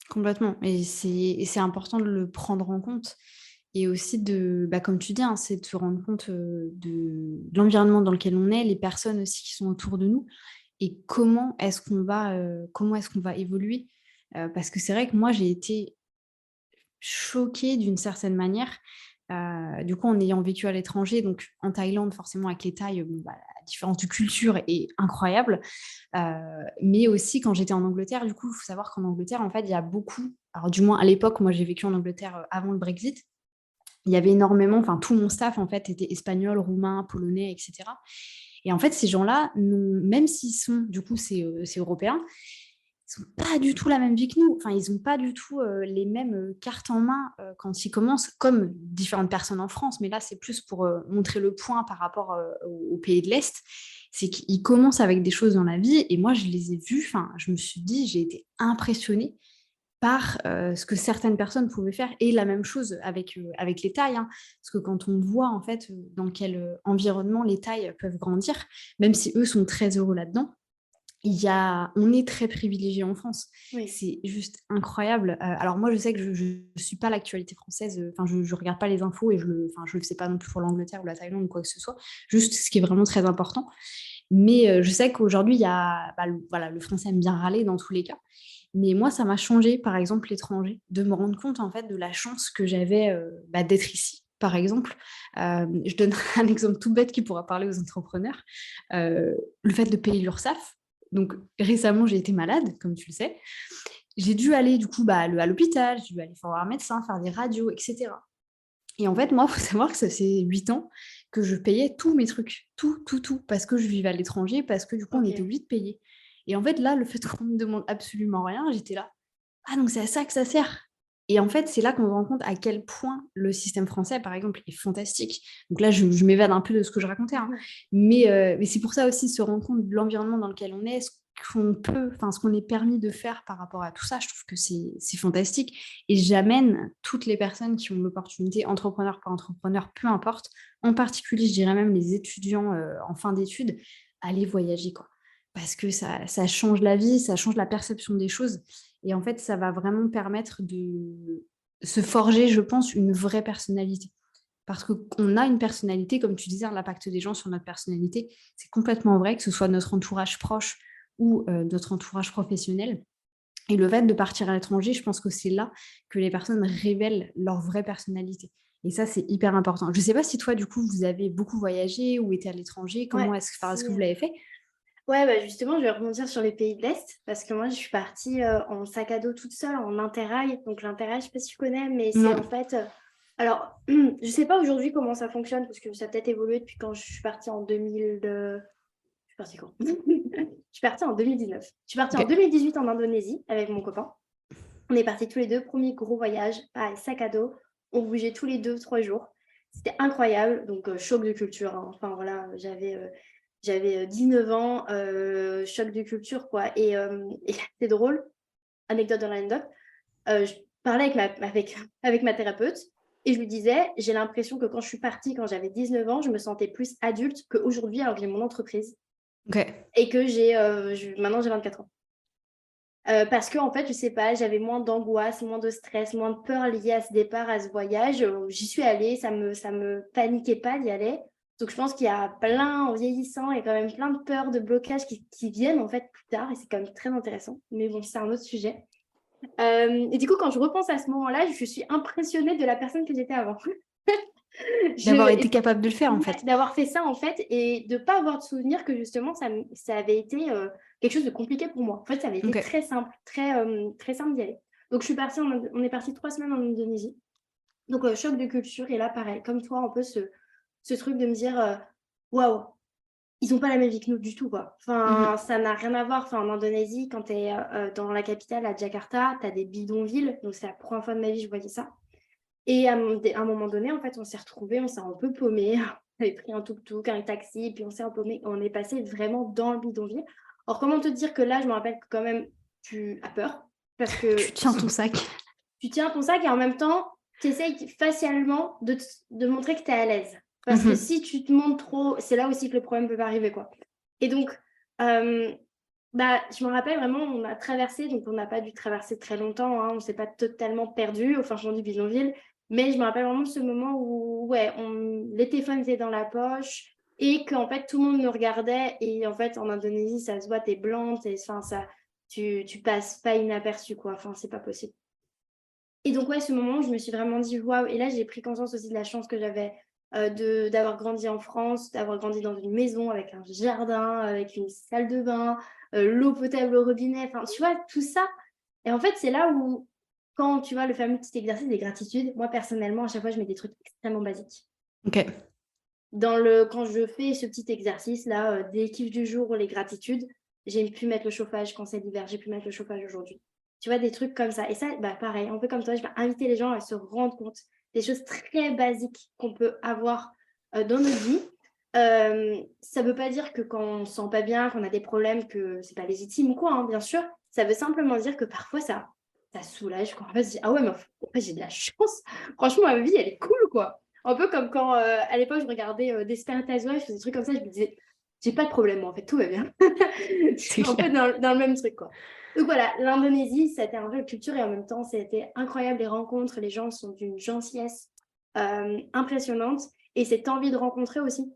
Speaker 2: Complètement. Et c'est important de le prendre en compte. Et aussi de, bah, comme tu dis, hein, c'est de se rendre compte de l'environnement dans lequel on est, les personnes aussi qui sont autour de nous, et comment est-ce qu'on va évoluer. Parce que c'est vrai que moi, j'ai été choquée d'une certaine manière. Du coup, en ayant vécu à l'étranger, donc en Thaïlande, forcément avec les Thaïs, bon, bah, la différence de culture est incroyable. Mais aussi quand j'étais en Angleterre, du coup, il faut savoir qu'en Angleterre, en fait, il y a beaucoup, alors du moins à l'époque, moi j'ai vécu en Angleterre avant le Brexit, il y avait énormément, enfin tout mon staff en fait était espagnol, roumain, polonais, etc. Et en fait, ces gens-là, même s'ils sont, du coup, c'est européen, ils n'ont pas du tout la même vie que nous. Enfin, ils n'ont pas du tout les mêmes cartes en main quand ils commencent, comme différentes personnes en France. Mais là, c'est plus pour montrer le point par rapport aux pays de l'Est. C'est qu'ils commencent avec des choses dans la vie. Et moi, je les ai vus. Enfin, je me suis dit, j'ai été impressionnée par ce que certaines personnes pouvaient faire. Et la même chose avec les Thaïs. Hein. Parce que quand on voit, en fait, dans quel environnement les Thaïs peuvent grandir, même si eux sont très heureux là-dedans, on est très privilégié en France.
Speaker 1: Oui.
Speaker 2: C'est juste incroyable. Alors moi, je sais que je ne suis pas l'actualité française. Enfin, je ne regarde pas les infos et je le sais pas non plus pour l'Angleterre ou la Thaïlande ou quoi que ce soit. Juste ce qui est vraiment très important. Mais je sais qu'aujourd'hui, il y a, bah, voilà, le français aime bien râler dans tous les cas. Mais moi, ça m'a changé, par exemple, l'étranger, de me rendre compte en fait de la chance que j'avais bah, d'être ici. Par exemple, je donne un exemple tout bête qui pourra parler aux entrepreneurs. Le fait de payer l'URSSAF. Donc récemment, j'ai été malade, comme tu le sais. J'ai dû aller du coup bah, à l'hôpital, j'ai dû aller voir un médecin, faire des radios, etc. Et en fait, moi, il faut savoir que ça fait 8 ans que je payais tous mes trucs, tout, tout, tout, parce que je vivais à l'étranger, parce que du coup, on était
Speaker 1: Ok.
Speaker 2: obligé de payer. Et en fait, là, le fait qu'on me demande absolument rien, j'étais là. Ah, donc c'est à ça que ça sert. Et en fait, c'est là qu'on se rend compte à quel point le système français, par exemple, est fantastique. Donc là, je m'évade un peu de ce que je racontais, hein. Mais c'est pour ça aussi se rendre compte de l'environnement dans lequel on est, ce qu'on est permis de faire par rapport à tout ça. Je trouve que c'est fantastique. Et j'amène toutes les personnes qui ont l'opportunité, entrepreneurs par entrepreneurs, peu importe, en particulier, je dirais même les étudiants en fin d'études, à aller voyager, quoi. Parce que ça change la vie, ça change la perception des choses. Et en fait, ça va vraiment permettre de se forger, je pense, une vraie personnalité. Parce qu'on a une personnalité, comme tu disais, l'impact des gens sur notre personnalité, c'est complètement vrai, que ce soit notre entourage proche ou notre entourage professionnel. Et le fait de partir à l'étranger, je pense que c'est là que les personnes révèlent leur vraie personnalité. Et ça, c'est hyper important. Je ne sais pas si toi, du coup, vous avez beaucoup voyagé ou été à l'étranger.
Speaker 1: Ouais,
Speaker 2: Comment est-ce que vous l'avez fait?
Speaker 1: Ouais, bah justement, je vais rebondir sur les pays de l'Est parce que moi, je suis partie en sac à dos toute seule en Interrail. Donc, l'Interrail, je sais pas si tu connais, mais c'est
Speaker 2: Non.
Speaker 1: en fait. Alors, je sais pas aujourd'hui comment ça fonctionne parce que ça a peut-être évolué depuis quand je suis partie en 2000. Je suis partie quand? Je suis partie en 2019. Je suis partie en
Speaker 2: Ok.
Speaker 1: 2018 en Indonésie avec mon copain. On est partis tous les deux, premier gros voyage, pareil, sac à dos. On bougeait tous les 2, 3 jours. C'était incroyable. Donc, choc de culture, hein. Enfin, voilà, j'avais 19 ans, choc de culture, quoi. Et c'est drôle, anecdote dans l'anecdote. Je parlais avec ma thérapeute et je lui disais, j'ai l'impression que quand je suis partie, quand j'avais 19 ans, je me sentais plus adulte qu'aujourd'hui, alors que j'ai mon entreprise
Speaker 2: Ok.
Speaker 1: et que maintenant j'ai 24 ans. Parce que en fait, je sais pas, j'avais moins d'angoisse, moins de stress, moins de peur liée à ce départ, à ce voyage. J'y suis allée, ça me paniquait pas d'y aller. Donc je pense qu'il y a plein, en vieillissant, il y a quand même plein de peurs, de blocages qui viennent en fait plus tard et c'est quand même très intéressant. Mais bon, c'est un autre sujet. Et du coup, quand je repense à ce moment-là, je suis impressionnée de la personne que j'étais avant.
Speaker 2: D'avoir
Speaker 1: Et
Speaker 2: été capable de le faire, en
Speaker 1: ouais,
Speaker 2: fait.
Speaker 1: d'avoir fait ça en fait et de ne pas avoir de souvenir que justement ça avait été quelque chose de compliqué pour moi. En fait, ça avait été
Speaker 2: Ok.
Speaker 1: très simple, très simple d'y aller. Donc, on est parti 3 semaines en Indonésie. Donc, choc de culture. Et là, pareil, comme toi, un peu ce truc de me dire waouh, ils n'ont pas la même vie que nous du tout, quoi. Enfin,
Speaker 2: Mhm.
Speaker 1: ça n'a rien à voir. Enfin, en Indonésie, quand tu es dans la capitale, à Jakarta, tu as des bidonvilles. Donc, c'est la première fois de ma vie que je voyais ça. Et à un moment donné, en fait, on s'est retrouvés, on s'est un peu paumés. On avait pris un tuk-tuk, un taxi, puis on s'est empaumé. On est passé vraiment dans le bidonville. Alors, comment te dire que là, je me rappelle que quand même, tu as peur parce
Speaker 2: Tu
Speaker 1: que
Speaker 2: tiens ton sac.
Speaker 1: tu tiens ton sac et en même temps, tu essayes facialement de montrer que tu es à l'aise. Parce que
Speaker 2: Mhm.
Speaker 1: si tu te montres trop, c'est là aussi que le problème peut arriver, quoi. Et donc, bah, je me rappelle vraiment, on a traversé, donc on n'a pas dû traverser très longtemps, hein, on ne s'est pas totalement perdu au fin fond du bidonville, mais je me rappelle vraiment de ce moment où ouais, les téléphones étaient dans la poche et qu'en fait tout le monde nous regardait et en fait en Indonésie ça se voit, t'es blanc, enfin, tu passes pas inaperçu quoi, enfin c'est pas possible. Et donc, ouais, ce moment où je me suis vraiment dit waouh. Et là, j'ai pris conscience aussi de la chance que j'avais d'avoir grandi en France, d'avoir grandi dans une maison avec un jardin, avec une salle de bain, l'eau potable au robinet. Enfin, tu vois, tout ça. Et en fait, c'est là où, quand tu vois le fameux petit exercice des gratitudes, moi, personnellement, à chaque fois, je mets des trucs extrêmement basiques.
Speaker 2: Ok.
Speaker 1: Quand je fais ce petit exercice-là, des kiffs du jour, les gratitudes, j'ai pu mettre le chauffage quand c'est l'hiver, j'ai pu mettre le chauffage aujourd'hui. Tu vois, des trucs comme ça. Et ça, bah, pareil, un peu comme toi, je vais inviter les gens à se rendre compte des choses très basiques qu'on peut avoir dans notre vie. Ça ne veut pas dire que quand on ne se sent pas bien, qu'on a des problèmes, que c'est pas légitime ou quoi, hein, bien sûr. Ça veut simplement dire que parfois, ça soulage. Quoi. En fait, je dis, ah ouais, mais en fait, j'ai de la chance. Franchement, ma vie, elle est cool, quoi. Un peu comme quand, à l'époque, je regardais Desperate Housewives, des trucs comme ça, je me disais, j'ai pas de problème, moi, en fait, tout va bien.
Speaker 2: C'est
Speaker 1: Un peu
Speaker 2: clair.
Speaker 1: dans le même truc, quoi. Donc voilà, l'Indonésie, c'était un jeu de culture et en même temps, c'était incroyable les rencontres. Les gens sont d'une gentillesse impressionnante et cette envie de rencontrer aussi,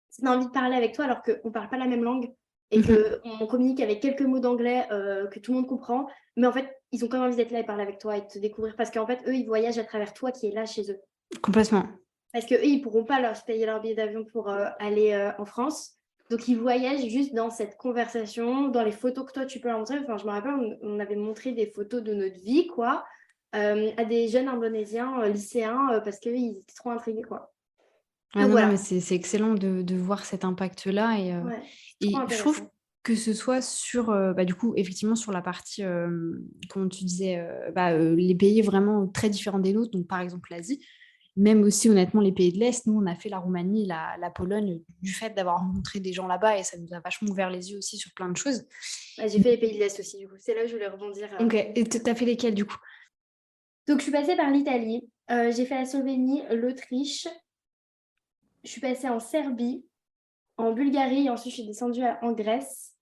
Speaker 1: cette envie de parler avec toi alors qu'on ne parle pas la même langue et
Speaker 2: Mhm.
Speaker 1: qu'on communique avec quelques mots d'anglais que tout le monde comprend. Mais en fait, ils ont quand même envie d'être là et parler avec toi et de te découvrir parce qu'en fait, eux, ils voyagent à travers toi qui est là chez eux.
Speaker 2: Complètement.
Speaker 1: Parce qu'eux, ils ne pourront pas leur payer leur billet d'avion pour aller en France. Donc, ils voyagent juste dans cette conversation, dans les photos que toi, tu peux leur montrer. Enfin, je me rappelle, on avait montré des photos de notre vie, quoi, à des jeunes Indonésiens, lycéens, parce qu'ils étaient trop intrigués, quoi.
Speaker 2: Ah
Speaker 1: Donc,
Speaker 2: non, non, mais
Speaker 1: voilà.
Speaker 2: c'est excellent de voir cet impact-là.
Speaker 1: Ouais, c'est trop
Speaker 2: Et je trouve
Speaker 1: intéressant.
Speaker 2: que ce soit sur, bah, du coup, effectivement, sur la partie, comme tu disais, les pays vraiment très différents des nôtres, donc par exemple l'Asie, même aussi honnêtement les pays de l'Est, nous on a fait la Roumanie, la Pologne, du fait d'avoir rencontré des gens là-bas et ça nous a vachement ouvert les yeux aussi sur plein de choses.
Speaker 1: Ouais, j'ai fait les pays de l'Est aussi, du coup. C'est là où je voulais rebondir.
Speaker 2: Ok, et t'as fait lesquels du coup?
Speaker 1: Donc, je suis passée par l'Italie. J'ai fait la Slovénie, l'Autriche. Je suis passée en Serbie, en Bulgarie, et ensuite je suis descendue en Grèce.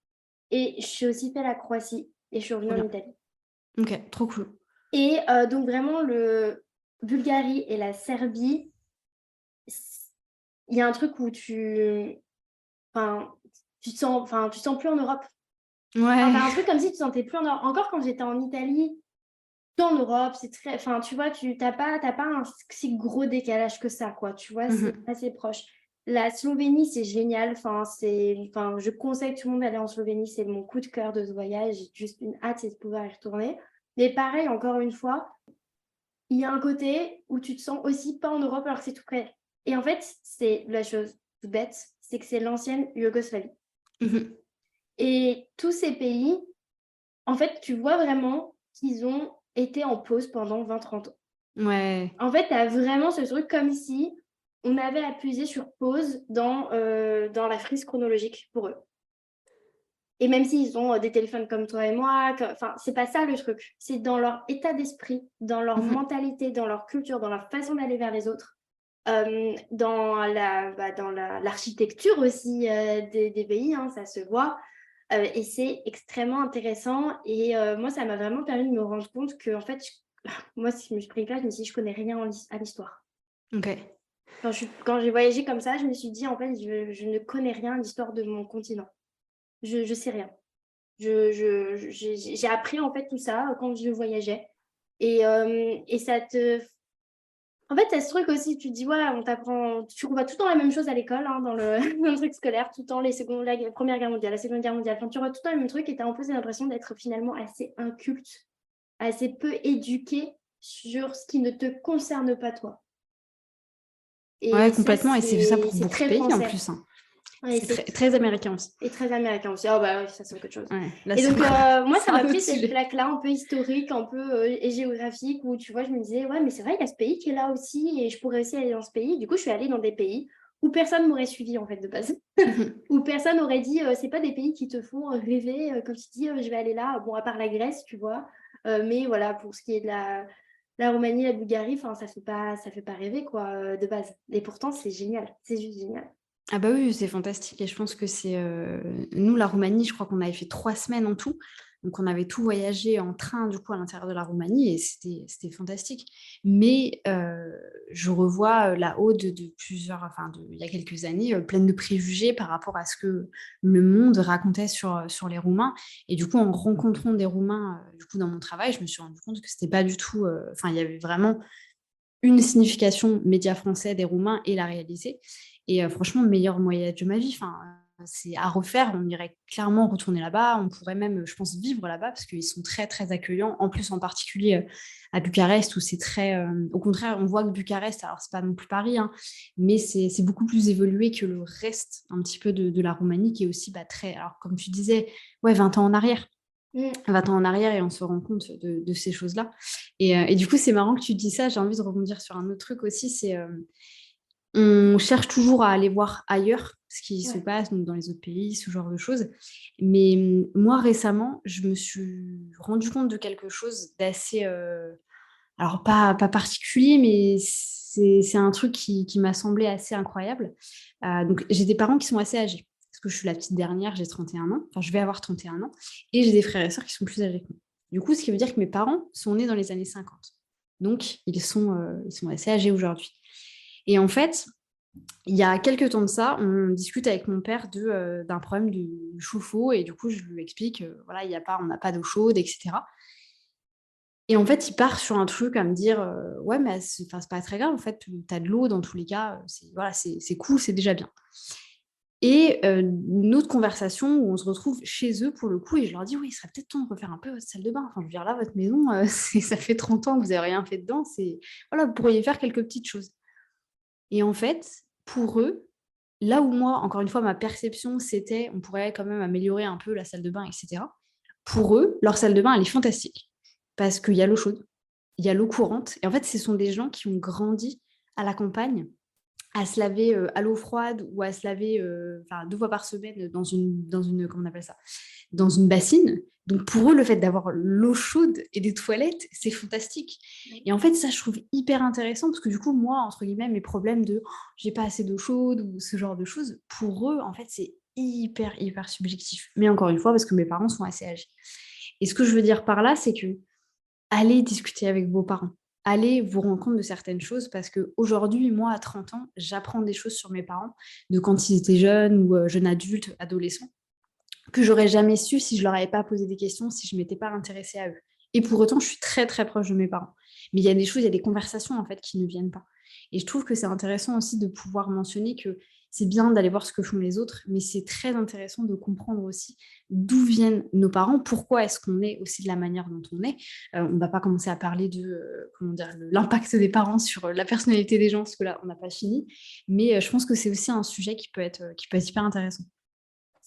Speaker 1: Et je suis aussi fait la Croatie et je suis revenue
Speaker 2: Trop
Speaker 1: en
Speaker 2: bien.
Speaker 1: Italie.
Speaker 2: Ok, trop cool.
Speaker 1: Et donc vraiment, le Bulgarie et la Serbie, il y a un truc où enfin, tu te sens plus en Europe. Enfin, t'as
Speaker 2: Ouais.
Speaker 1: un truc comme si tu te sentais plus en Europe. Encore quand j'étais en Italie, en Europe, c'est très... Enfin, tu vois, t'as pas un si gros décalage que ça, quoi. Tu vois, c'est assez proche. La Slovénie, c'est génial. Enfin, je conseille tout le monde d'aller en Slovénie. C'est mon coup de cœur de ce voyage. J'ai juste une hâte, c'est de pouvoir y retourner. Mais pareil, encore une fois, il y a un côté où tu te sens aussi pas en Europe alors que c'est tout près. Et en fait, c'est la chose toute bête, c'est que c'est l'ancienne Yougoslavie. Et tous ces pays, en fait, tu vois vraiment qu'ils ont été en pause pendant 20-30 ans.
Speaker 2: Ouais.
Speaker 1: En fait, tu as vraiment ce truc comme si on avait appuyé sur pause dans la frise chronologique pour eux. Et même s'ils ont des téléphones comme toi et moi, enfin, c'est pas ça le truc. C'est dans leur état d'esprit, dans leur mentalité, dans leur culture, dans leur façon d'aller vers les autres, dans l'architecture aussi des pays, hein, ça se voit. Et c'est extrêmement intéressant. Et moi, ça m'a vraiment permis de me rendre compte que, en fait, moi, si je me suis pris là, je me suis dit, je connais rien à l'histoire.
Speaker 2: Ok.
Speaker 1: Quand j'ai voyagé comme ça, je me suis dit, en fait, je ne connais rien à l'histoire de mon continent. Je sais rien. J'ai appris, en fait, tout ça quand je voyageais. Et ça te... En fait, il y a ce truc aussi, tu te dis, ouais, on t'apprend, tu vois tout le temps la même chose à l'école, hein, dans dans le truc scolaire, tout le temps la Première Guerre mondiale, la Seconde Guerre mondiale, enfin, tu vois tout le temps le même truc et tu as un peu l'impression d'être finalement assez inculte, assez peu éduqué sur ce qui ne te concerne pas toi.
Speaker 2: Ouais,
Speaker 1: Et ça,
Speaker 2: complètement. Et c'est ça pour
Speaker 1: c'est
Speaker 2: beaucoup de
Speaker 1: très
Speaker 2: pays en
Speaker 1: français.
Speaker 2: plus. Hein.
Speaker 1: Ouais,
Speaker 2: C'est très américain aussi.
Speaker 1: et très américain aussi. Ah bah oui, ça c'est quelque chose.
Speaker 2: Ouais. Là,
Speaker 1: Et
Speaker 2: c'est
Speaker 1: donc,
Speaker 2: encore...
Speaker 1: moi,
Speaker 2: c'est
Speaker 1: ça
Speaker 2: un
Speaker 1: m'a
Speaker 2: autre
Speaker 1: pris cette
Speaker 2: sujet.
Speaker 1: claque-là, un peu historique, un peu et géographique, où tu vois, je me disais, ouais, mais c'est vrai, il y a ce pays qui est là aussi, et je pourrais aussi aller dans ce pays. Du coup, je suis allée dans des pays où personne m'aurait suivi, en fait, de base. Où personne n'aurait dit, c'est pas des pays qui te font rêver, comme tu dis, je vais aller là, bon, à part la Grèce, tu vois. Mais voilà, pour ce qui est de la Roumanie, la Bulgarie, enfin, ça fait pas rêver, quoi, de base. Et pourtant, c'est génial, c'est juste génial.
Speaker 2: Ah bah oui, c'est fantastique et je pense que c'est... Nous, la Roumanie, je crois qu'on avait fait 3 semaines en tout. Donc, on avait tout voyagé en train, du coup, à l'intérieur de la Roumanie et c'était fantastique. Mais je revois la Aude de plusieurs... Enfin, il y a quelques années, pleine de préjugés par rapport à ce que le monde racontait sur les Roumains. Et du coup, en rencontrant des Roumains, du coup, dans mon travail, je me suis rendu compte que c'était pas du tout... Enfin, il y avait vraiment une signification média français des Roumains et la réalité. Et franchement, meilleur voyage de ma vie. Enfin, c'est à refaire. On irait clairement retourner là-bas. On pourrait même, je pense, vivre là-bas parce qu'ils sont très, très accueillants. En plus, en particulier à Bucarest, où c'est très... au contraire, on voit que Bucarest, alors c'est pas non plus Paris, hein, mais c'est beaucoup plus évolué que le reste un petit peu de la Roumanie, qui est aussi très... Alors, comme tu disais, ouais, 20 ans en arrière. 20 ans en arrière et on se rend compte de ces choses-là. Et du coup, c'est marrant que tu dis ça. J'ai envie de rebondir sur un autre truc aussi. C'est on cherche toujours à aller voir ailleurs ce qui se
Speaker 1: Ouais.
Speaker 2: passe donc dans les autres pays, ce genre de choses. Mais moi, récemment, je me suis rendu compte de quelque chose d'assez... alors, pas particulier, mais c'est un truc qui m'a semblé assez incroyable. Donc, j'ai des parents qui sont assez âgés. Parce que je suis la petite dernière, j'ai 31 ans. Enfin, je vais avoir 31 ans. Et j'ai des frères et sœurs qui sont plus âgés que moi. Du coup, ce qui veut dire que mes parents sont nés dans les années 50. Donc, ils sont assez âgés aujourd'hui. Et en fait, il y a quelques temps de ça, on discute avec mon père d'un problème du chauffe-eau. Et du coup, je lui explique, voilà, on n'a pas d'eau chaude, etc. Et en fait, il part sur un truc à me dire ouais, mais c'est pas très grave, en fait, tu as de l'eau dans tous les cas, c'est cool, c'est déjà bien. Et une autre conversation où on se retrouve chez eux pour le coup, et je leur dis oui, il serait peut-être temps de refaire un peu votre salle de bain. Enfin, je veux dire, là, votre maison, ça fait 30 ans que vous n'avez rien fait dedans, voilà, vous pourriez faire quelques petites choses. Et en fait, pour eux, là où moi, encore une fois, ma perception, c'était on pourrait quand même améliorer un peu la salle de bain, etc. Pour eux, leur salle de bain, elle est fantastique parce qu'il y a l'eau chaude, il y a l'eau courante. Et en fait, ce sont des gens qui ont grandi à la campagne, à se laver à l'eau froide ou à se laver 2 fois par semaine comment on appelle ça, dans une bassine. Donc pour eux, le fait d'avoir l'eau chaude et des toilettes, c'est fantastique. Et en fait, ça, je trouve hyper intéressant parce que du coup, moi, entre guillemets, mes problèmes de j'ai pas assez d'eau chaude ou ce genre de choses, pour eux, en fait, c'est hyper, hyper subjectif. Mais encore une fois, parce que mes parents sont assez âgés. Et ce que je veux dire par là, c'est que allez discuter avec vos parents. Allez vous rendre compte de certaines choses parce qu'aujourd'hui, moi, à 30 ans, j'apprends des choses sur mes parents de quand ils étaient jeunes ou jeunes adultes, adolescents, que j'aurais jamais su si je leur avais pas posé des questions, si je m'étais pas intéressée à eux. Et pour autant, je suis très, très proche de mes parents. Mais il y a des choses, il y a des conversations, en fait, qui ne viennent pas. Et je trouve que c'est intéressant aussi de pouvoir mentionner que c'est bien d'aller voir ce que font les autres, mais c'est très intéressant de comprendre aussi d'où viennent nos parents, pourquoi est-ce qu'on est aussi de la manière dont on est. On ne va pas commencer à parler de comment dire, l'impact des parents sur la personnalité des gens, parce que là, on n'a pas fini. Mais je pense que c'est aussi un sujet qui peut être hyper intéressant.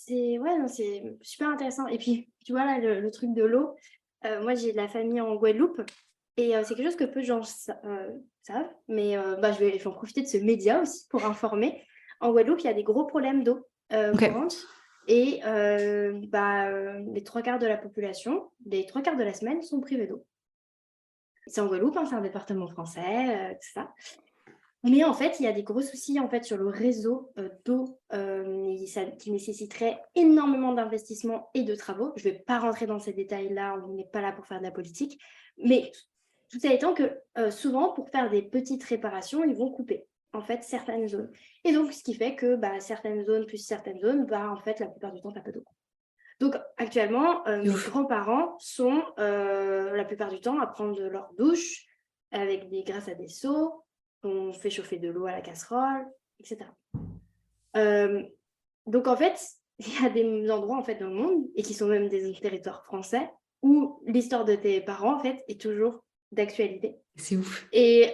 Speaker 1: Ouais, non, c'est super intéressant. Et puis, tu vois, là, le truc de l'eau, moi, j'ai de la famille en Guadeloupe et c'est quelque chose que peu de gens savent, mais bah, je vais en profiter de ce média aussi pour informer. En Guadeloupe, il y a des gros problèmes d'eau
Speaker 2: Ok.
Speaker 1: courante et les trois quarts de la population, les trois quarts de la semaine sont privés d'eau. C'est en Guadeloupe, hein, c'est un département français, tout ça. Mais en fait, il y a des gros soucis en fait, sur le réseau d'eau qui nécessiterait énormément d'investissements et de travaux. Je ne vais pas rentrer dans ces détails-là, on n'est pas là pour faire de la politique. Mais tout ça étant que souvent, pour faire des petites réparations, ils vont couper en fait certaines zones. Et donc, ce qui fait que certaines zones plus certaines zones, en fait, la plupart du temps, tu n'as pas d'eau. Donc, actuellement, mes grands-parents sont la plupart du temps à prendre leur douche grâce à des seaux. On fait chauffer de l'eau à la casserole, etc. Donc, en fait, il y a des endroits en fait, dans le monde, et qui sont même des territoires français, où l'histoire de tes parents en fait, est toujours d'actualité.
Speaker 2: C'est ouf.
Speaker 1: Et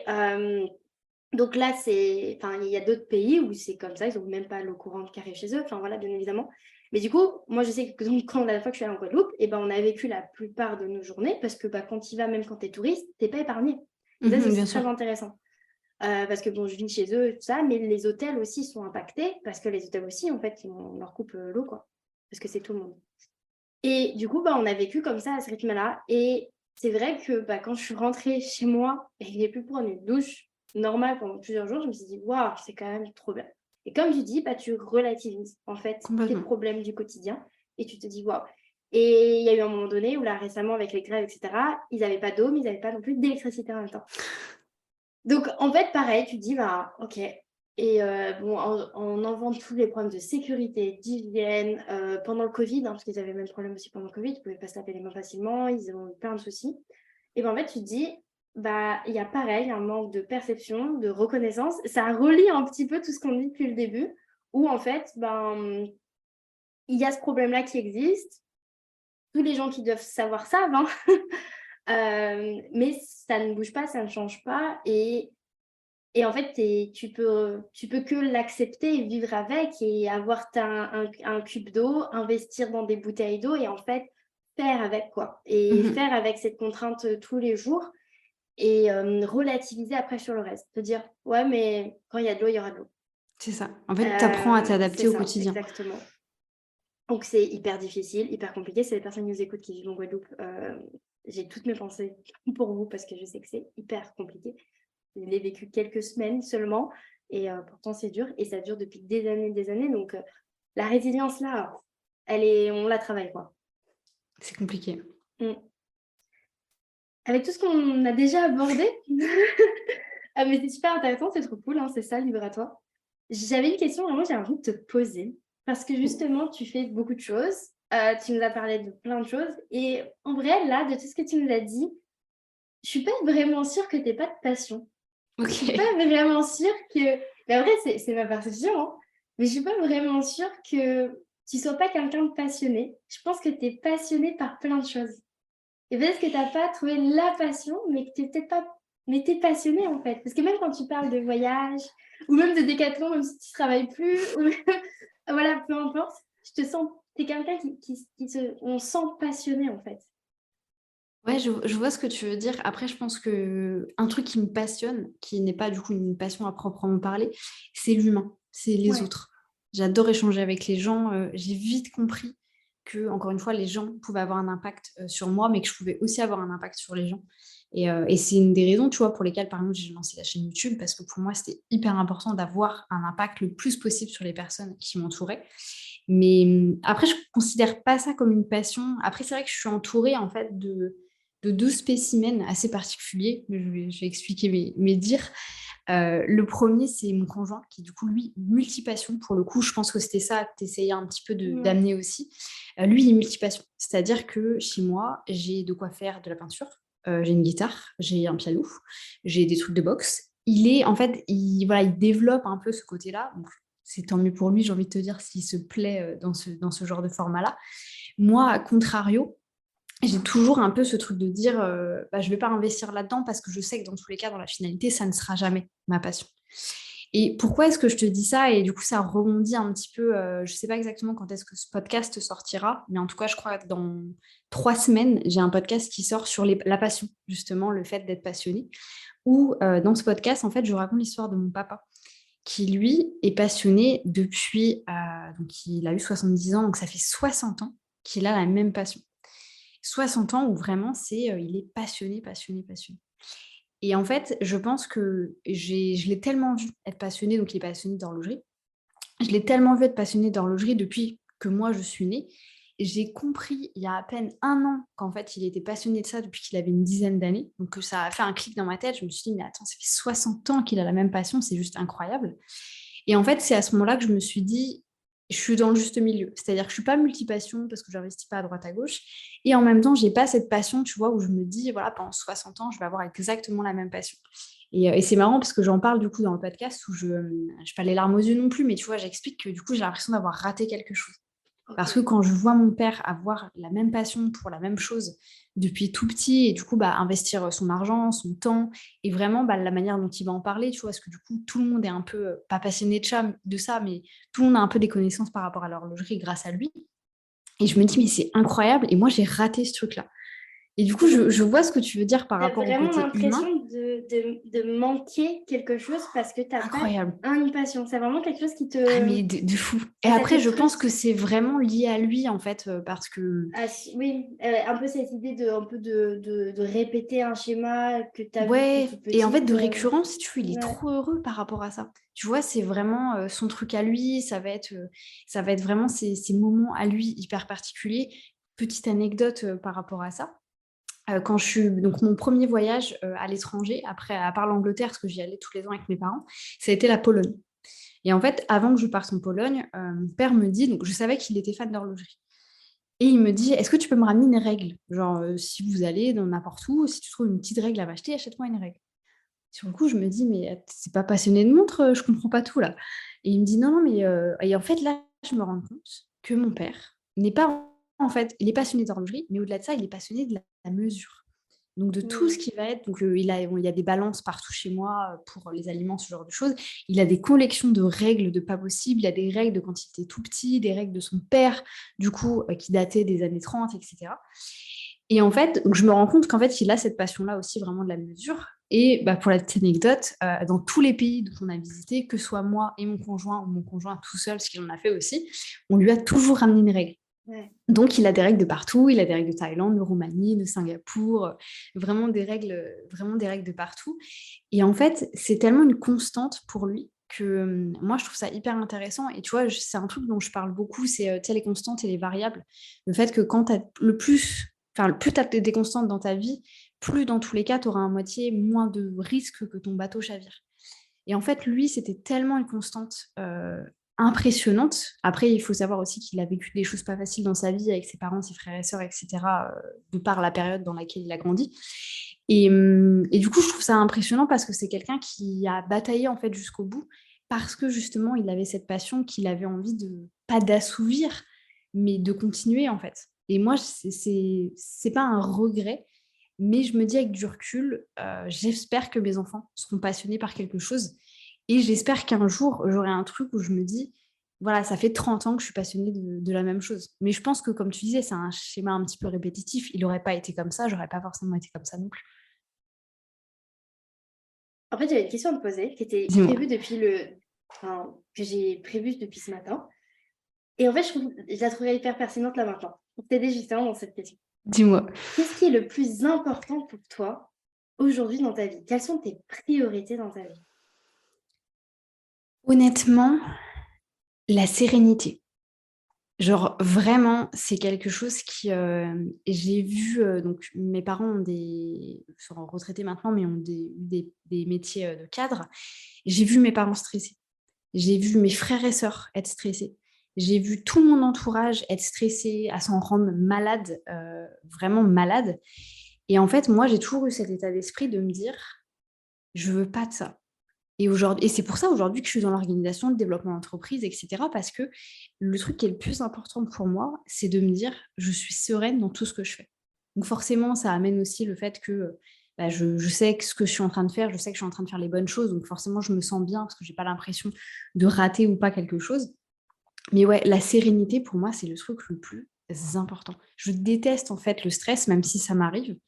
Speaker 1: donc là, il y a d'autres pays où c'est comme ça, ils n'ont même pas l'eau courante qui arrive chez eux, enfin voilà, bien évidemment. Mais du coup, moi, je sais que donc, quand la fois que je suis allée en Guadeloupe, on a vécu la plupart de nos journées, parce que quand tu y vas, même quand tu es touriste, tu n'es pas épargné. Et ça, c'est
Speaker 2: Bien
Speaker 1: très
Speaker 2: sûr.
Speaker 1: intéressant. Parce que bon, je vis chez eux, tout ça, mais les hôtels aussi sont impactés, parce que les hôtels aussi, en fait, on leur coupe l'eau, quoi. Parce que c'est tout le monde. Et du coup, on a vécu comme ça, à ce rythme-là. Et c'est vrai que quand je suis rentrée chez moi et que j'ai pu prendre une douche normale pendant plusieurs jours, je me suis dit, waouh, c'est quand même trop bien. Et comme tu dis, tu relativises en fait tes
Speaker 2: Complètement.
Speaker 1: problèmes du quotidien et tu te dis, waouh. Et il y a eu un moment donné où là, récemment, avec les grèves, etc., ils n'avaient pas d'eau, mais ils n'avaient pas non plus d'électricité en même temps. Donc, en fait, pareil, tu te dis, ok. Et on invente tous les problèmes de sécurité, d'hygiène, pendant le Covid, hein, parce qu'ils avaient le même problème aussi pendant le Covid, ils ne pouvaient pas se laver les mains facilement, ils ont eu plein de soucis. Et en fait, tu te dis, il y a pareil, un manque de perception, de reconnaissance. Ça relie un petit peu tout ce qu'on dit depuis le début, où en fait, il y a ce problème-là qui existe. Tous les gens qui doivent savoir savent, hein. Mais ça ne bouge pas, ça ne change pas. Et en fait, tu peux que l'accepter et vivre avec et avoir un cube d'eau, investir dans des bouteilles d'eau et en fait, faire avec quoi. Et faire avec cette contrainte tous les jours et relativiser après sur le reste. Te dire, ouais, mais quand il y a de l'eau, il y aura de l'eau.
Speaker 2: C'est ça. En fait, tu apprends à t'adapter au quotidien.
Speaker 1: Exactement. Donc, c'est hyper difficile, hyper compliqué. C'est les personnes qui nous écoutent qui vivent en Guadeloupe. J'ai toutes mes pensées pour vous parce que je sais que c'est hyper compliqué. Je l'ai vécu quelques semaines seulement et pourtant c'est dur et ça dure depuis des années. Donc la résilience là, on la travaille quoi.
Speaker 2: C'est compliqué.
Speaker 1: Avec tout ce qu'on a déjà abordé, mais c'est super intéressant, c'est trop cool, hein, c'est ça, libre à toi. J'avais une question vraiment j'ai envie de te poser parce que justement tu fais beaucoup de choses, tu nous as parlé de plein de choses et en vrai là de tout ce que tu nous as dit, je suis pas vraiment sûre que tu n'aies pas de passion.
Speaker 2: Ok.
Speaker 1: Je suis pas vraiment sûre que... Mais en vrai, c'est ma perception, hein. Mais je suis pas vraiment sûre que tu sois pas quelqu'un de passionné. Je pense que tu es passionné par plein de choses. Et peut-être que tu n'as pas trouvé la passion, mais que tu n'es peut-être pas... Mais tu es passionné, en fait. Parce que même quand tu parles de voyage, ou même de décathlon, même si tu ne travailles plus, ou... voilà, peu importe, je te sens... Tu es quelqu'un on sent passionné, en fait.
Speaker 2: Ouais, je vois ce que tu veux dire. Après, je pense qu'un truc qui me passionne, qui n'est pas du coup une passion à proprement parler, c'est l'humain, c'est les autres. J'adore échanger avec les gens. J'ai vite compris que, encore une fois, les gens pouvaient avoir un impact sur moi, mais que je pouvais aussi avoir un impact sur les gens. Et c'est une des raisons, tu vois, pour lesquelles, par exemple, j'ai lancé la chaîne YouTube, parce que pour moi, c'était hyper important d'avoir un impact le plus possible sur les personnes qui m'entouraient. Mais après, je ne considère pas ça comme une passion. Après, c'est vrai que je suis entourée, en fait, de deux spécimens assez particuliers. Je vais expliquer mes dires. Le premier, c'est mon conjoint qui, du coup, lui, multipassion. Pour le coup, je pense que c'était ça que tu essayais un petit peu
Speaker 1: Ouais.
Speaker 2: d'amener aussi. Lui, il est multipassion. C'est-à-dire que chez moi, j'ai de quoi faire de la peinture. J'ai une guitare, j'ai un piano, j'ai des trucs de boxe. En fait, voilà, il développe un peu ce côté-là. Donc, c'est tant mieux pour lui, j'ai envie de te dire, s'il se plaît dans ce genre de format-là. Moi, à contrario, j'ai toujours un peu ce truc de dire, je vais pas investir là-dedans parce que je sais que dans tous les cas, dans la finalité, ça ne sera jamais ma passion. Et pourquoi est-ce que je te dis ça? Et du coup, ça rebondit un petit peu, je sais pas exactement quand est-ce que ce podcast sortira, mais en tout cas, je crois que dans 3 semaines, j'ai un podcast qui sort sur la passion, justement, le fait d'être passionné. Où, dans ce podcast, en fait, je raconte l'histoire de mon papa qui, lui, est passionné depuis, donc il a eu 70 ans, donc ça fait 60 ans qu'il a la même passion. 60 ans où vraiment il est passionné, passionné, passionné. Et en fait, je pense que je l'ai tellement vu être passionné, donc il est passionné d'horlogerie. Je l'ai tellement vu être passionné d'horlogerie depuis que moi je suis née. Et j'ai compris il y a à peine 1 an qu'en fait il était passionné de ça depuis qu'il avait une dizaine d'années. Donc que ça a fait un clic dans ma tête. Je me suis dit, mais attends, ça fait 60 ans qu'il a la même passion, c'est juste incroyable. Et en fait, c'est à ce moment-là que je me suis dit, je suis dans le juste milieu. C'est-à-dire que je suis pas multipassion parce que je n'investis pas à droite à gauche. Et en même temps, j'ai pas cette passion, tu vois, où je me dis, voilà, pendant 60 ans, je vais avoir exactement la même passion. Et c'est marrant parce que j'en parle du coup dans le podcast où je pas les larmes aux yeux non plus, mais tu vois, j'explique que du coup, j'ai l'impression d'avoir raté quelque chose. Parce que
Speaker 1: Ok.
Speaker 2: quand je vois mon père avoir la même passion pour la même chose depuis tout petit et du coup investir son argent, son temps et vraiment la manière dont il va en parler, tu vois, parce que du coup tout le monde est un peu, pas passionné de ça, mais tout le monde a un peu des connaissances par rapport à l'horlogerie grâce à lui. Et je me dis, mais c'est incroyable et moi j'ai raté ce truc-là. Et du coup, je vois ce que tu veux dire par
Speaker 1: T'as
Speaker 2: rapport au
Speaker 1: vraiment
Speaker 2: côté humain.
Speaker 1: l'impression de manquer quelque chose parce que t'as pas
Speaker 2: Incroyable.
Speaker 1: une passion. C'est vraiment quelque chose qui
Speaker 2: Ah
Speaker 1: te...
Speaker 2: mais de fou. Et
Speaker 1: Ça
Speaker 2: après,
Speaker 1: te
Speaker 2: je pense que
Speaker 1: frustre.
Speaker 2: c'est vraiment lié à lui en fait, parce que
Speaker 1: Ah, oui, un peu cette idée de répéter un schéma que tu as vu depuis
Speaker 2: ouais,
Speaker 1: toute
Speaker 2: et en fait,
Speaker 1: petite.
Speaker 2: de récurrence, si tu veux, il est
Speaker 1: Ouais.
Speaker 2: trop heureux par rapport à ça. Tu vois, c'est vraiment son truc à lui, ça va être vraiment ses moments à lui hyper particuliers. Petite anecdote par rapport à ça. Quand je suis donc mon premier voyage à l'étranger, après, à part l'Angleterre, parce que j'y allais tous les ans avec mes parents, ça a été la Pologne. Et en fait, avant que je parte en Pologne, mon père me dit, donc je savais qu'il était fan d'horlogerie. Et il me dit, est-ce que tu peux me ramener une règle? Genre, si vous allez dans n'importe où, si tu trouves une petite règle à m'acheter, achète-moi une règle. Sur le coup, je me dis: «Mais c'est pas passionné de montre, je comprends pas tout là». Et il me dit: «Non, non, mais» et en fait, là, je me rends compte que mon père n'est pas en fait, il est passionné d'horlogerie, mais au-delà de ça, il est passionné de la mesure. Donc de tout ce
Speaker 1: Mm.
Speaker 2: qui va être donc il y a des balances partout chez moi, pour les aliments, ce genre de choses. Il a des collections de règles de pas possible. Il a des règles de quand il était tout petit, des règles de son père, du coup, qui dataient des années 30 et cetera. Et en fait, donc je me rends compte qu'en fait, il a cette passion-là aussi vraiment de la mesure. Et pour la petite anecdote, dans tous les pays dont on a visité, que ce soit moi et mon conjoint ou mon conjoint tout seul, ce qu'il en a fait aussi, on lui a toujours ramené une règle.
Speaker 1: Ouais.
Speaker 2: Donc, il a des règles de partout. Il a des règles de Thaïlande, de Roumanie, de Singapour, vraiment des règles de partout. Et en fait, c'est tellement une constante pour lui que moi, je trouve ça hyper intéressant. Et tu vois, c'est un truc dont je parle beaucoup, c'est tu sais, les constantes et les variables. Le fait que quand tu as plus tu as des constantes dans ta vie, plus dans tous les cas, tu auras à moitié moins de risques que ton bateau chavire. Et en fait, lui, c'était tellement une constante impressionnante. Après, il faut savoir aussi qu'il a vécu des choses pas faciles dans sa vie avec ses parents, ses frères et sœurs, etc., de par la période dans laquelle il a grandi. Et du coup, je trouve ça impressionnant parce que c'est quelqu'un qui a bataillé en fait jusqu'au bout parce que justement, il avait cette passion qu'il avait envie pas d'assouvir, mais de continuer en fait. Et moi, c'est pas un regret, mais je me dis avec du recul, j'espère que mes enfants seront passionnés par quelque chose et j'espère qu'un jour, j'aurai un truc où je me dis: «Voilà, ça fait 30 ans que je suis passionnée de la même chose». Mais je pense que comme tu disais, c'est un schéma un petit peu répétitif. Il aurait pas été comme ça, j'aurais pas forcément été comme ça non plus.
Speaker 1: En fait, j'avais une question à te poser qui était
Speaker 2: Dis-moi.
Speaker 1: prévue enfin, que j'ai prévue depuis ce matin. Et en fait, je la trouverais hyper pertinente là maintenant. Pour t'aider justement dans cette question.
Speaker 2: Dis-moi.
Speaker 1: Qu'est-ce qui est le plus important pour toi aujourd'hui dans ta vie? Quelles sont tes priorités dans ta vie?
Speaker 2: Honnêtement, la sérénité. Genre, vraiment, c'est quelque chose qui... j'ai vu, donc mes parents sont retraités maintenant, mais ont des métiers de cadre. J'ai vu mes parents stressés. J'ai vu mes frères et sœurs être stressés. J'ai vu tout mon entourage être stressé, à s'en rendre malade, vraiment malade. Et en fait, moi, j'ai toujours eu cet état d'esprit de me dire, je veux pas de ça. Et c'est pour ça aujourd'hui que je suis dans l'organisation, le développement d'entreprise, etc. Parce que le truc qui est le plus important pour moi, c'est de me dire, je suis sereine dans tout ce que je fais. Donc forcément, ça amène aussi le fait que bah, je sais que ce que je suis en train de faire, je sais que je suis en train de faire les bonnes choses. Donc forcément, je me sens bien parce que j'ai pas l'impression de rater ou pas quelque chose. Mais ouais, la sérénité, pour moi, c'est le truc le plus important. Je déteste en fait le stress, même si ça m'arrive.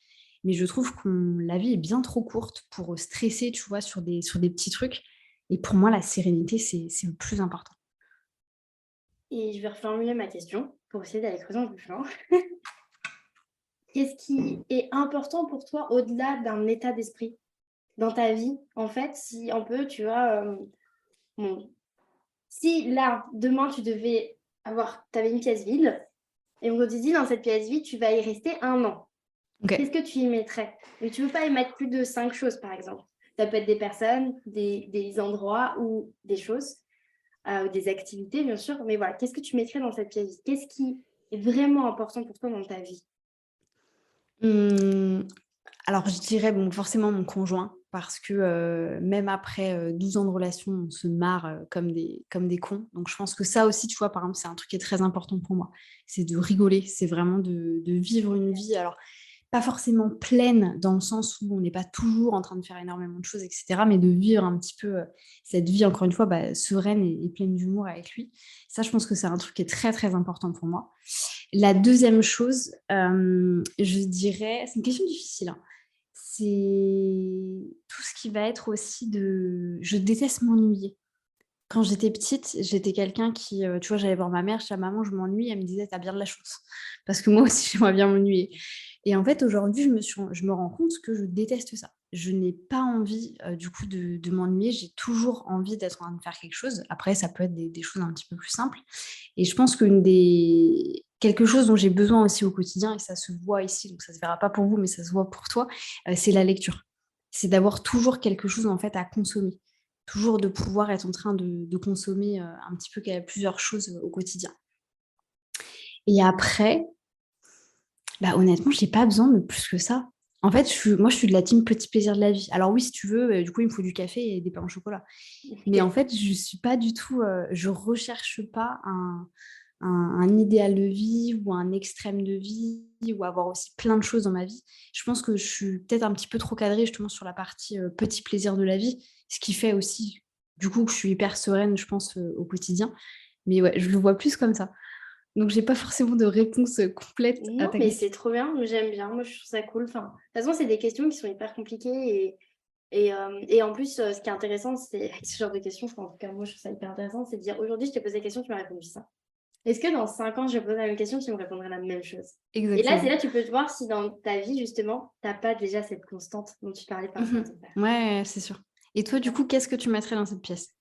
Speaker 2: Mais je trouve que la vie est bien trop courte pour stresser, tu vois, sur des petits trucs. Et pour moi, la sérénité, c'est le plus important.
Speaker 1: Et je vais reformuler ma question pour essayer d'aller creuser un peu plus loin. Qu'est-ce qui est important pour toi au-delà d'un état d'esprit dans ta vie? En fait, si on peut, tu vois, bon, si là, demain, t'avais une pièce vide, et on te dit, dans cette pièce vide, tu vas y rester 1 an. Qu'est-ce
Speaker 2: Ok.
Speaker 1: que tu y mettrais? Mais tu ne veux pas y mettre plus de 5 choses, par exemple. Ça peut être des personnes, des endroits ou des choses, des activités, bien sûr. Mais voilà, qu'est-ce que tu mettrais dans cette pièce vide? Qu'est-ce qui est vraiment important pour toi dans ta vie?
Speaker 2: Hum, alors, je dirais, bon, forcément mon conjoint, parce que même après 12 ans de relation, on se marre comme des cons. Donc, je pense que ça aussi, tu vois, par exemple, c'est un truc qui est très important pour moi. C'est de rigoler, c'est vraiment de vivre une vie. Alors, pas forcément pleine dans le sens où on n'est pas toujours en train de faire énormément de choses, etc. Mais de vivre un petit peu cette vie, encore une fois, bah, sereine et pleine d'humour avec lui. Ça, je pense que c'est un truc qui est très, très important pour moi. La deuxième chose, je dirais, c'est une question difficile, hein. C'est tout ce qui va être aussi de... Je déteste m'ennuyer. Quand j'étais petite, j'étais quelqu'un qui, tu vois, j'allais voir ma mère, je disais: «Maman, je m'ennuie». Elle me disait: «Tu as bien de la chance». Parce que moi aussi, j'aimerais bien m'ennuyer. Et en fait, aujourd'hui, je me rends compte que je déteste ça. Je n'ai pas envie, du coup, de m'ennuyer. J'ai toujours envie d'être en train de faire quelque chose. Après, ça peut être des choses un petit peu plus simples. Et je pense quelque chose dont j'ai besoin aussi au quotidien, et ça se voit ici, donc ça se verra pas pour vous, mais ça se voit pour toi, c'est la lecture. C'est d'avoir toujours quelque chose, en fait, à consommer. Toujours de pouvoir être en train de consommer, un petit peu plusieurs choses, au quotidien. Et après, bah, honnêtement, j'ai pas besoin de plus que ça. En fait, je suis de la team petit plaisir de la vie. Alors oui, si tu veux, du coup, il me faut du café et des pains au chocolat. Mais en fait, je suis pas du tout, je recherche pas un idéal de vie ou un extrême de vie ou avoir aussi plein de choses dans ma vie. Je pense que je suis peut-être un petit peu trop cadrée justement sur la partie, petit plaisir de la vie, ce qui fait aussi, du coup, que je suis hyper sereine, je pense, au quotidien. Mais ouais, je le vois plus comme ça. Donc j'ai pas forcément de réponse, complète à
Speaker 1: Non,
Speaker 2: ta
Speaker 1: mais
Speaker 2: question.
Speaker 1: c'est trop bien, j'aime bien, moi je trouve ça cool. Enfin, de toute façon, c'est des questions qui sont hyper compliquées et en plus, ce qui est intéressant, c'est avec ce genre de questions, enfin, en tout cas, moi je trouve ça hyper intéressant, c'est de dire aujourd'hui, je t'ai posé la question, tu m'as répondu ça. Est-ce que dans 5 ans, je vais poser la même question, tu me répondrais la même chose? Et là, c'est
Speaker 2: Exactement.
Speaker 1: là tu peux te voir si dans ta vie, justement, t'as pas déjà cette constante dont tu parlais par rapport à
Speaker 2: Mmh.
Speaker 1: ton père.
Speaker 2: Ouais, c'est sûr. Et toi, du coup, qu'est-ce que tu mettrais dans cette pièce?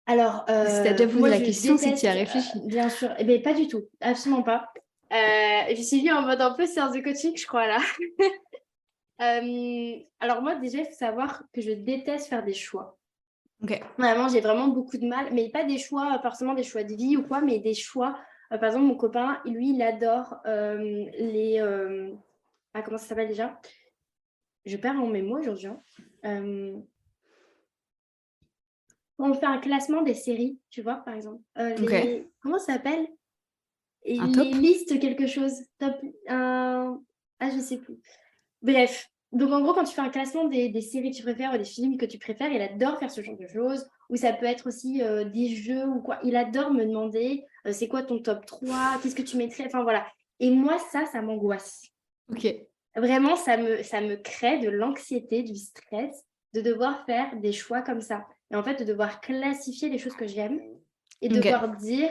Speaker 1: Alors,
Speaker 2: Si tu as déjà posé
Speaker 1: moi,
Speaker 2: la
Speaker 1: je
Speaker 2: question, c'est que tu y as
Speaker 1: déteste,
Speaker 2: réfléchi.
Speaker 1: bien sûr, eh bien, pas du tout, absolument pas. Je suis venue en mode un peu séance de coaching, je crois, là. Alors moi, déjà, il faut savoir que je déteste faire des choix.
Speaker 2: OK.
Speaker 1: Vraiment, j'ai vraiment beaucoup de mal, mais pas des choix, forcément des choix de vie ou quoi, mais des choix. Par exemple, mon copain, lui, il adore les... Ah, comment ça s'appelle déjà? Je perds mon mémo aujourd'hui, hein. Euh, Quand on fait un classement des séries, tu vois, par exemple.
Speaker 2: OK.
Speaker 1: Comment ça s'appelle? Et
Speaker 2: Un
Speaker 1: les
Speaker 2: top?
Speaker 1: listes quelque chose. Top. Ah, je sais plus. Bref. Donc, en gros, quand tu fais un classement des séries que tu préfères ou des films que tu préfères, il adore faire ce genre de choses. Ou ça peut être aussi des jeux ou quoi. Il adore me demander c'est quoi ton top 3? Qu'est-ce que tu mettrais? Enfin, voilà. Et moi, ça m'angoisse.
Speaker 2: OK.
Speaker 1: Vraiment, ça me crée de l'anxiété, du stress de devoir faire des choix comme ça. Et en fait, de devoir classifier les choses que j'aime et de
Speaker 2: OK.
Speaker 1: devoir dire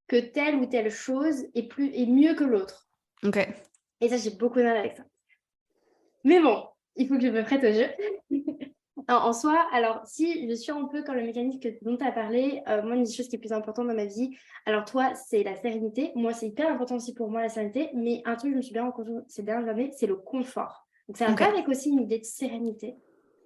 Speaker 1: que telle ou telle chose est mieux que l'autre.
Speaker 2: OK.
Speaker 1: Et ça, j'ai beaucoup de mal avec ça. Mais bon, il faut que je me prête au jeu. En soi, alors si je suis un peu comme le mécanisme dont tu as parlé, moi, une des choses qui est plus importante dans ma vie, alors toi, c'est la sérénité. Moi, c'est hyper important aussi pour moi, la sérénité. Mais un truc que je me suis bien rendu compte ces dernières années, c'est le confort. Donc, ça va
Speaker 2: Ok.
Speaker 1: pas avec aussi une idée de sérénité.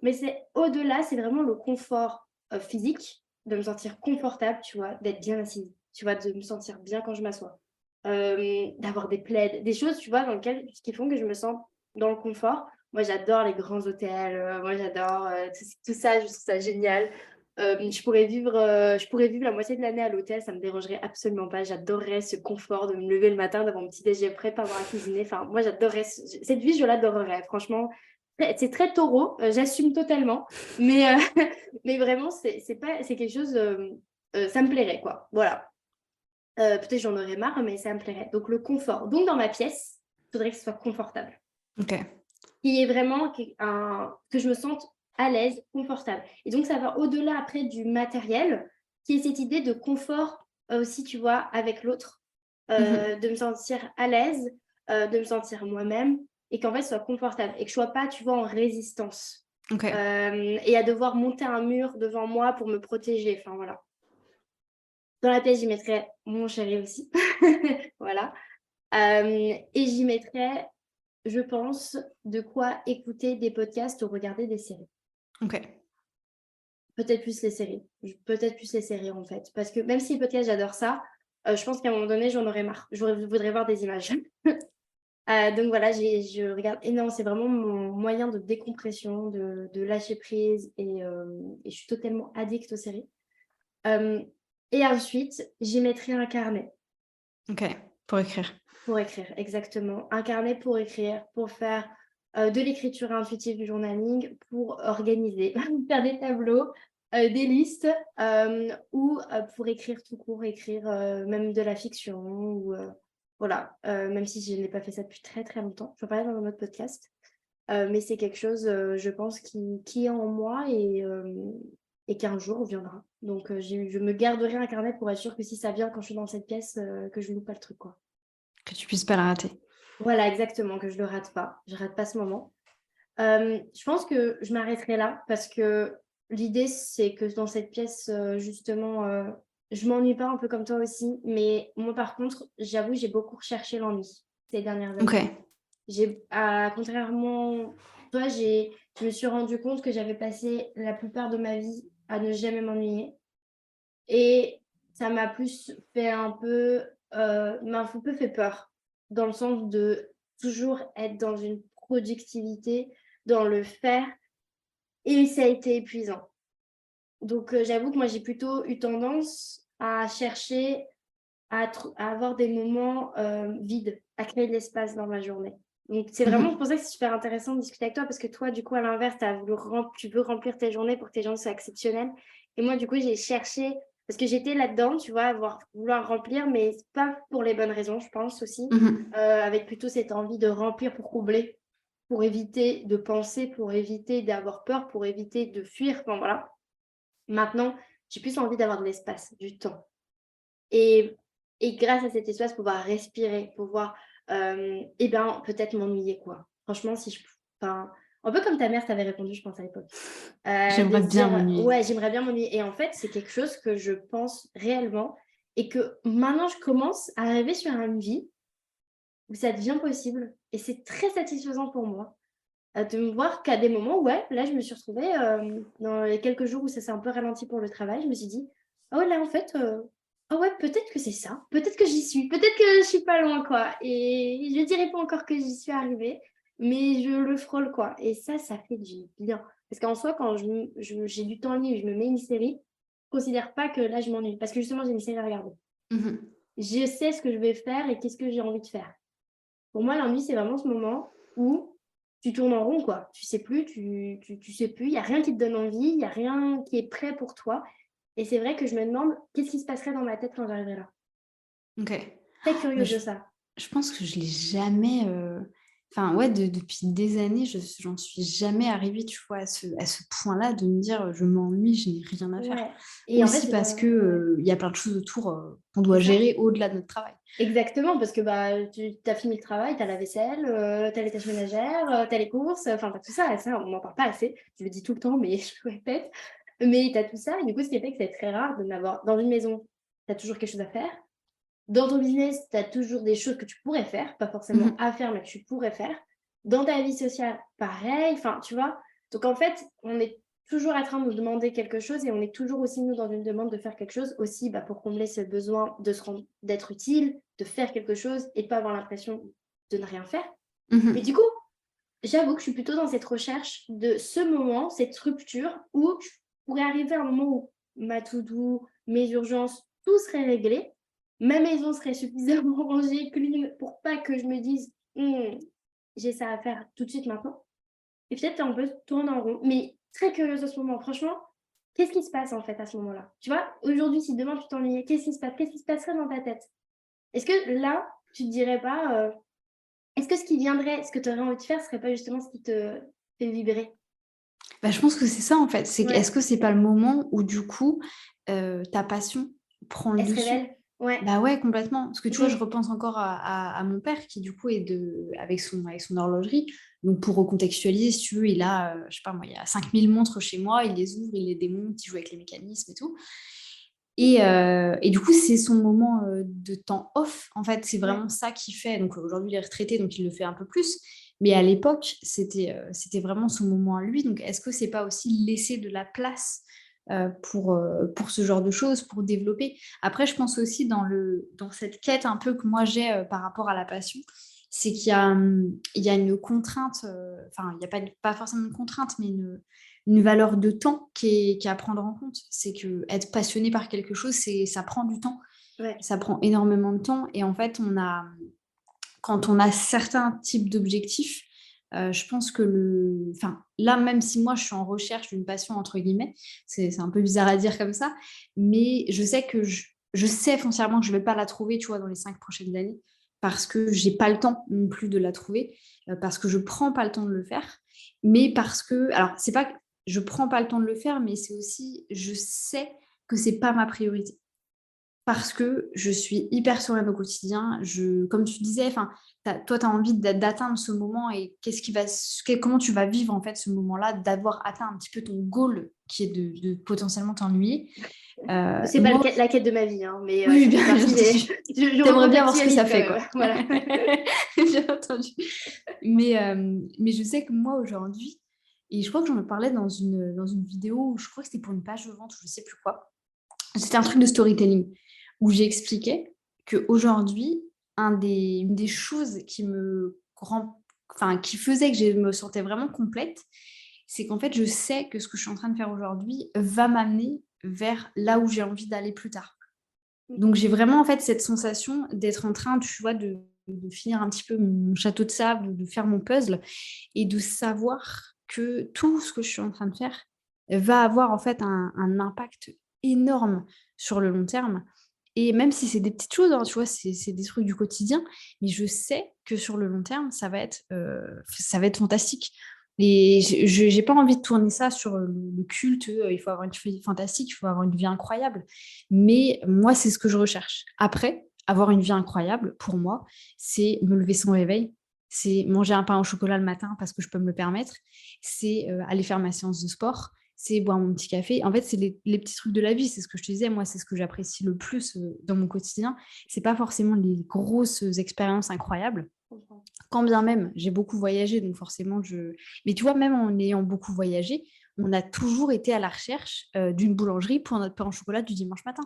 Speaker 1: Mais c'est au-delà, c'est vraiment le confort physique, de me sentir confortable, tu vois, d'être bien assise, tu vois, de me sentir bien quand je m'assois. D'avoir des plaids, des choses, tu vois, qui font que je me sens dans le confort. Moi, j'adore les grands hôtels. Moi, j'adore tout ça. Je trouve ça génial. Je pourrais vivre la moitié de l'année à l'hôtel. Ça me dérangerait absolument pas. J'adorerais ce confort de me lever le matin, d'avoir mon petit déjeuner prêt, pas avoir à cuisiner. Enfin, moi, j'adorerais cette vie. Je l'adorerais. Franchement, c'est très taureau. J'assume totalement. Mais, mais vraiment, c'est quelque chose. Ça me plairait, quoi. Voilà. Peut-être j'en aurais marre, mais ça me plairait. Donc, le confort. Donc, dans ma pièce, il faudrait que ce soit confortable.
Speaker 2: Ok.
Speaker 1: Qui est vraiment que je me sente à l'aise, confortable. Et donc, ça va au-delà après du matériel, qui est cette idée de confort aussi, tu vois, avec l'autre, de me sentir à l'aise, de me sentir moi-même, et qu'en fait, ce soit confortable, et que je sois pas, tu vois, en résistance.
Speaker 2: Ok.
Speaker 1: Et à devoir monter un mur devant moi pour me protéger. Enfin, voilà. Dans la pièce, j'y mettrais mon chéri aussi. Voilà. Et j'y mettrais, je pense, de quoi écouter des podcasts ou regarder des séries.
Speaker 2: Ok.
Speaker 1: Peut-être plus les séries. Peut-être plus les séries, en fait. Parce que même si les podcasts, j'adore ça, je pense qu'à un moment donné, j'en aurais marre. Je voudrais voir des images. Donc voilà, je regarde énormément. C'est vraiment mon moyen de décompression, de lâcher prise. Et je suis totalement addict aux séries. Et ensuite, j'y mettrai un carnet.
Speaker 2: Ok. Pour écrire.
Speaker 1: Pour écrire, exactement. Un carnet pour écrire, pour faire de l'écriture intuitive du journaling, pour organiser, faire des tableaux, des listes, ou pour écrire tout court, écrire même de la fiction, ou voilà, même si je n'ai pas fait ça depuis très très longtemps. Je vais parler dans un autre podcast. Mais c'est quelque chose, je pense, qui est en moi et qu'un jour viendra. Donc, je me garderai un carnet pour être sûre que si ça vient quand je suis dans cette pièce, que je ne loupe pas le truc, quoi.
Speaker 2: Que tu puisses pas le rater.
Speaker 1: Voilà, exactement, que je le rate pas. Je rate pas ce moment. Je pense que je m'arrêterai là parce que l'idée, c'est que dans cette pièce, justement, je m'ennuie pas un peu comme toi aussi. Mais moi, par contre, j'avoue, j'ai beaucoup recherché l'ennui ces dernières
Speaker 2: Ok.
Speaker 1: années. Contrairement, toi, je me suis rendu compte que j'avais passé la plupart de ma vie à ne jamais m'ennuyer. Et ça m'a plus fait m'a un peu fait peur, dans le sens de toujours être dans une productivité, dans le faire, et ça a été épuisant. Donc, j'avoue que moi, j'ai plutôt eu tendance à chercher à avoir des moments vides, à créer de l'espace dans ma journée. Donc, c'est vraiment pour ça que c'est super intéressant de discuter avec toi, parce que toi, du coup, à l'inverse, tu veux remplir tes journées pour que tes journées soient exceptionnelles. Et moi, du coup, j'ai cherché, parce que j'étais là-dedans, tu vois, vouloir remplir, mais pas pour les bonnes raisons, je pense aussi, avec plutôt cette envie de remplir pour combler, pour éviter de penser, pour éviter d'avoir peur, pour éviter de fuir. Enfin, voilà. Maintenant, j'ai plus envie d'avoir de l'espace, du temps. Et, et grâce à cet espace, pouvoir respirer, pouvoir, peut-être m'ennuyer, quoi. Franchement, enfin, un peu comme ta mère t'avait répondu, je pense, à l'époque. De
Speaker 2: J'aimerais
Speaker 1: se
Speaker 2: bien
Speaker 1: dire,
Speaker 2: m'ennuyer.
Speaker 1: ouais, j'aimerais bien m'ennuyer. Et en fait, c'est quelque chose que je pense réellement et que maintenant, je commence à arriver sur une vie où ça devient possible. Et c'est très satisfaisant pour moi de me voir qu'à des moments, ouais, là, je me suis retrouvée dans les quelques jours où ça s'est un peu ralenti pour le travail. Je me suis dit, ah ouais, là, en fait, ah ouais, peut-être que c'est ça. Peut-être que j'y suis. Peut-être que je suis pas loin, quoi. Et je dirais pas encore que j'y suis arrivée, mais je le frôle, quoi. Et ça fait du bien. Parce qu'en soi, quand j'ai du temps libre, je me mets une série, je considère pas que là, je m'ennuie. Parce que justement, j'ai une série à regarder. Je sais ce que je vais faire et qu'est-ce que j'ai envie de faire. Pour moi, l'ennui, c'est vraiment ce moment où tu tournes en rond, quoi. Tu sais plus, tu sais plus, il n'y a rien qui te donne envie, il n'y a rien qui est prêt pour toi. Et c'est vrai que je me demande qu'est-ce qui se passerait dans ma tête quand j'arriverais là.
Speaker 2: Ok.
Speaker 1: Très
Speaker 2: Mais
Speaker 1: curieuse de ça.
Speaker 2: je pense que je l'ai jamais. Enfin, ouais, depuis des années, j'en suis jamais arrivée, tu vois, à ce point-là de me dire je m'ennuie, je n'ai rien à faire.
Speaker 1: Ouais. Et en fait,
Speaker 2: Aussi
Speaker 1: c'est
Speaker 2: parce
Speaker 1: vraiment...
Speaker 2: que
Speaker 1: ouais.
Speaker 2: il y a plein de choses autour qu'on
Speaker 1: C'est
Speaker 2: doit
Speaker 1: ça.
Speaker 2: gérer au-delà de notre travail.
Speaker 1: Exactement, parce que bah, tu as fini le travail, tu as la vaisselle, tu as les tâches ménagères, tu as les courses, enfin, tu as tout ça. Et ça, on n'en parle pas assez. Je le dis tout le temps, mais je le répète. Mais tu as tout ça. Et du coup, ce qui fait que c'est très rare de n'avoir dans une maison, tu as toujours quelque chose à faire. Dans ton business, tu as toujours des choses que tu pourrais faire, pas forcément
Speaker 2: Mhm.
Speaker 1: à faire, mais que tu pourrais faire. Dans ta vie sociale, pareil. Enfin, tu vois. Donc, en fait, on est toujours en train de nous demander quelque chose et on est toujours aussi, nous, dans une demande de faire quelque chose aussi bah, pour combler ce besoin de d'être utile, de faire quelque chose et de pas avoir l'impression de ne rien faire. Mais
Speaker 2: Mhm.
Speaker 1: du coup, j'avoue que je suis plutôt dans cette recherche de ce moment, cette rupture où je pourrais arriver à un moment où ma to-do, mes urgences, tout serait réglé. Ma maison serait suffisamment rangée, clean, pour pas que je me dise j'ai ça à faire tout de suite maintenant. Et peut-être on peut tourner en rond. Mais très curieuse à ce moment. Franchement, qu'est-ce qui se passe en fait à ce moment-là? Tu vois, aujourd'hui, si demain tu t'ennuyais, qu'est-ce qui se passe? Qu'est-ce qui se passerait dans ta tête? Est-ce que là, tu te dirais pas, est-ce que ce qui viendrait, ce que tu aurais envie de faire, serait pas justement ce qui te fait vibrer?
Speaker 2: Bah, je pense que c'est ça en fait. Est-ce
Speaker 1: Ouais,
Speaker 2: que c'est pas le moment où du coup ta passion prend le
Speaker 1: elle se
Speaker 2: dessus?
Speaker 1: révèle. Ouais.
Speaker 2: Bah ouais, complètement. Parce que tu vois, je
Speaker 1: Mmh.
Speaker 2: repense encore à mon père qui du coup est avec son horlogerie. Donc pour recontextualiser, si tu veux, il a, je sais pas moi, il y a 5 000 montres chez moi, il les ouvre, il les démonte, il joue avec les mécanismes et tout. Et du coup, c'est son moment de temps off. En fait, c'est
Speaker 1: Ouais.
Speaker 2: vraiment ça qu'il fait. Donc aujourd'hui, il est retraité, donc il le fait un peu plus. Mais à l'époque, c'était vraiment son moment à lui. Donc est-ce que c'est pas aussi laisser de la place pour ce genre de choses, pour développer? Après, je pense aussi dans cette quête un peu que moi j'ai par rapport à la passion, c'est il y a une contrainte, enfin, il n'y a pas forcément une contrainte, mais une valeur de temps qui est à prendre en compte. C'est que être passionné par quelque chose, ça prend du temps,
Speaker 1: Ouais.
Speaker 2: ça prend énormément de temps. Et en fait, quand on a certains types d'objectifs, je pense que enfin, là, même si moi, je suis en recherche d'une passion, entre guillemets, c'est un peu bizarre à dire comme ça, mais je sais que je sais foncièrement que je ne vais pas la trouver, tu vois, dans les 5 prochaines années, parce que j'ai pas le temps non plus de la trouver, parce que je prends pas le temps de le faire, mais parce que, alors, c'est pas que je prends pas le temps de le faire, mais c'est aussi, je sais que c'est pas ma priorité parce que je suis hyper sereine au quotidien. Comme tu disais, enfin, toi, tu as envie d'atteindre ce moment et comment tu vas vivre en fait ce moment-là, d'avoir atteint un petit peu ton goal qui est de potentiellement t'ennuyer.
Speaker 1: C'est pas
Speaker 2: Moi,
Speaker 1: la quête de ma vie, hein, mais
Speaker 2: oui,
Speaker 1: ça fait
Speaker 2: bien
Speaker 1: partie des.
Speaker 2: entendu.
Speaker 1: Je
Speaker 2: T'aimerais bien voir ce que
Speaker 1: recontextualise
Speaker 2: ça
Speaker 1: quand
Speaker 2: fait,
Speaker 1: même.
Speaker 2: quoi.
Speaker 1: Voilà.
Speaker 2: Bien entendu. Mais je sais que moi, aujourd'hui, et je crois que j'en parlais dans une vidéo, je crois que c'était pour une page de vente, je sais plus quoi. C'était un truc de storytelling où j'expliquais qu'aujourd'hui, une des choses qui faisait que je me sentais vraiment complète, c'est qu'en fait, je sais que ce que je suis en train de faire aujourd'hui va m'amener vers là où j'ai envie d'aller plus tard. Donc, j'ai vraiment en fait cette sensation d'être en train, tu vois, de finir un petit peu mon château de sable, de faire mon puzzle et de savoir que tout ce que je suis en train de faire va avoir en fait un impact énorme sur le long terme. Et même si c'est des petites choses, hein, tu vois, c'est des trucs du quotidien, mais je sais que sur le long terme, ça va être fantastique. Et j'ai pas envie de tourner ça sur le culte, il faut avoir une vie fantastique, il faut avoir une vie incroyable. Mais moi, c'est ce que je recherche. Après, avoir une vie incroyable, pour moi, c'est me lever sans réveil, c'est manger un pain au chocolat le matin parce que je peux me le permettre, c'est aller faire ma séance de sport, c'est boire mon petit café. En fait, c'est les petits trucs de la vie, c'est ce que je te disais, moi, c'est ce que j'apprécie le plus dans mon quotidien. C'est pas forcément les grosses expériences incroyables,
Speaker 1: Je comprends.
Speaker 2: quand bien même, j'ai beaucoup voyagé, donc forcément, je... Mais tu vois, même en ayant beaucoup voyagé, on a toujours été à la recherche d'une boulangerie pour notre pain au chocolat du dimanche matin.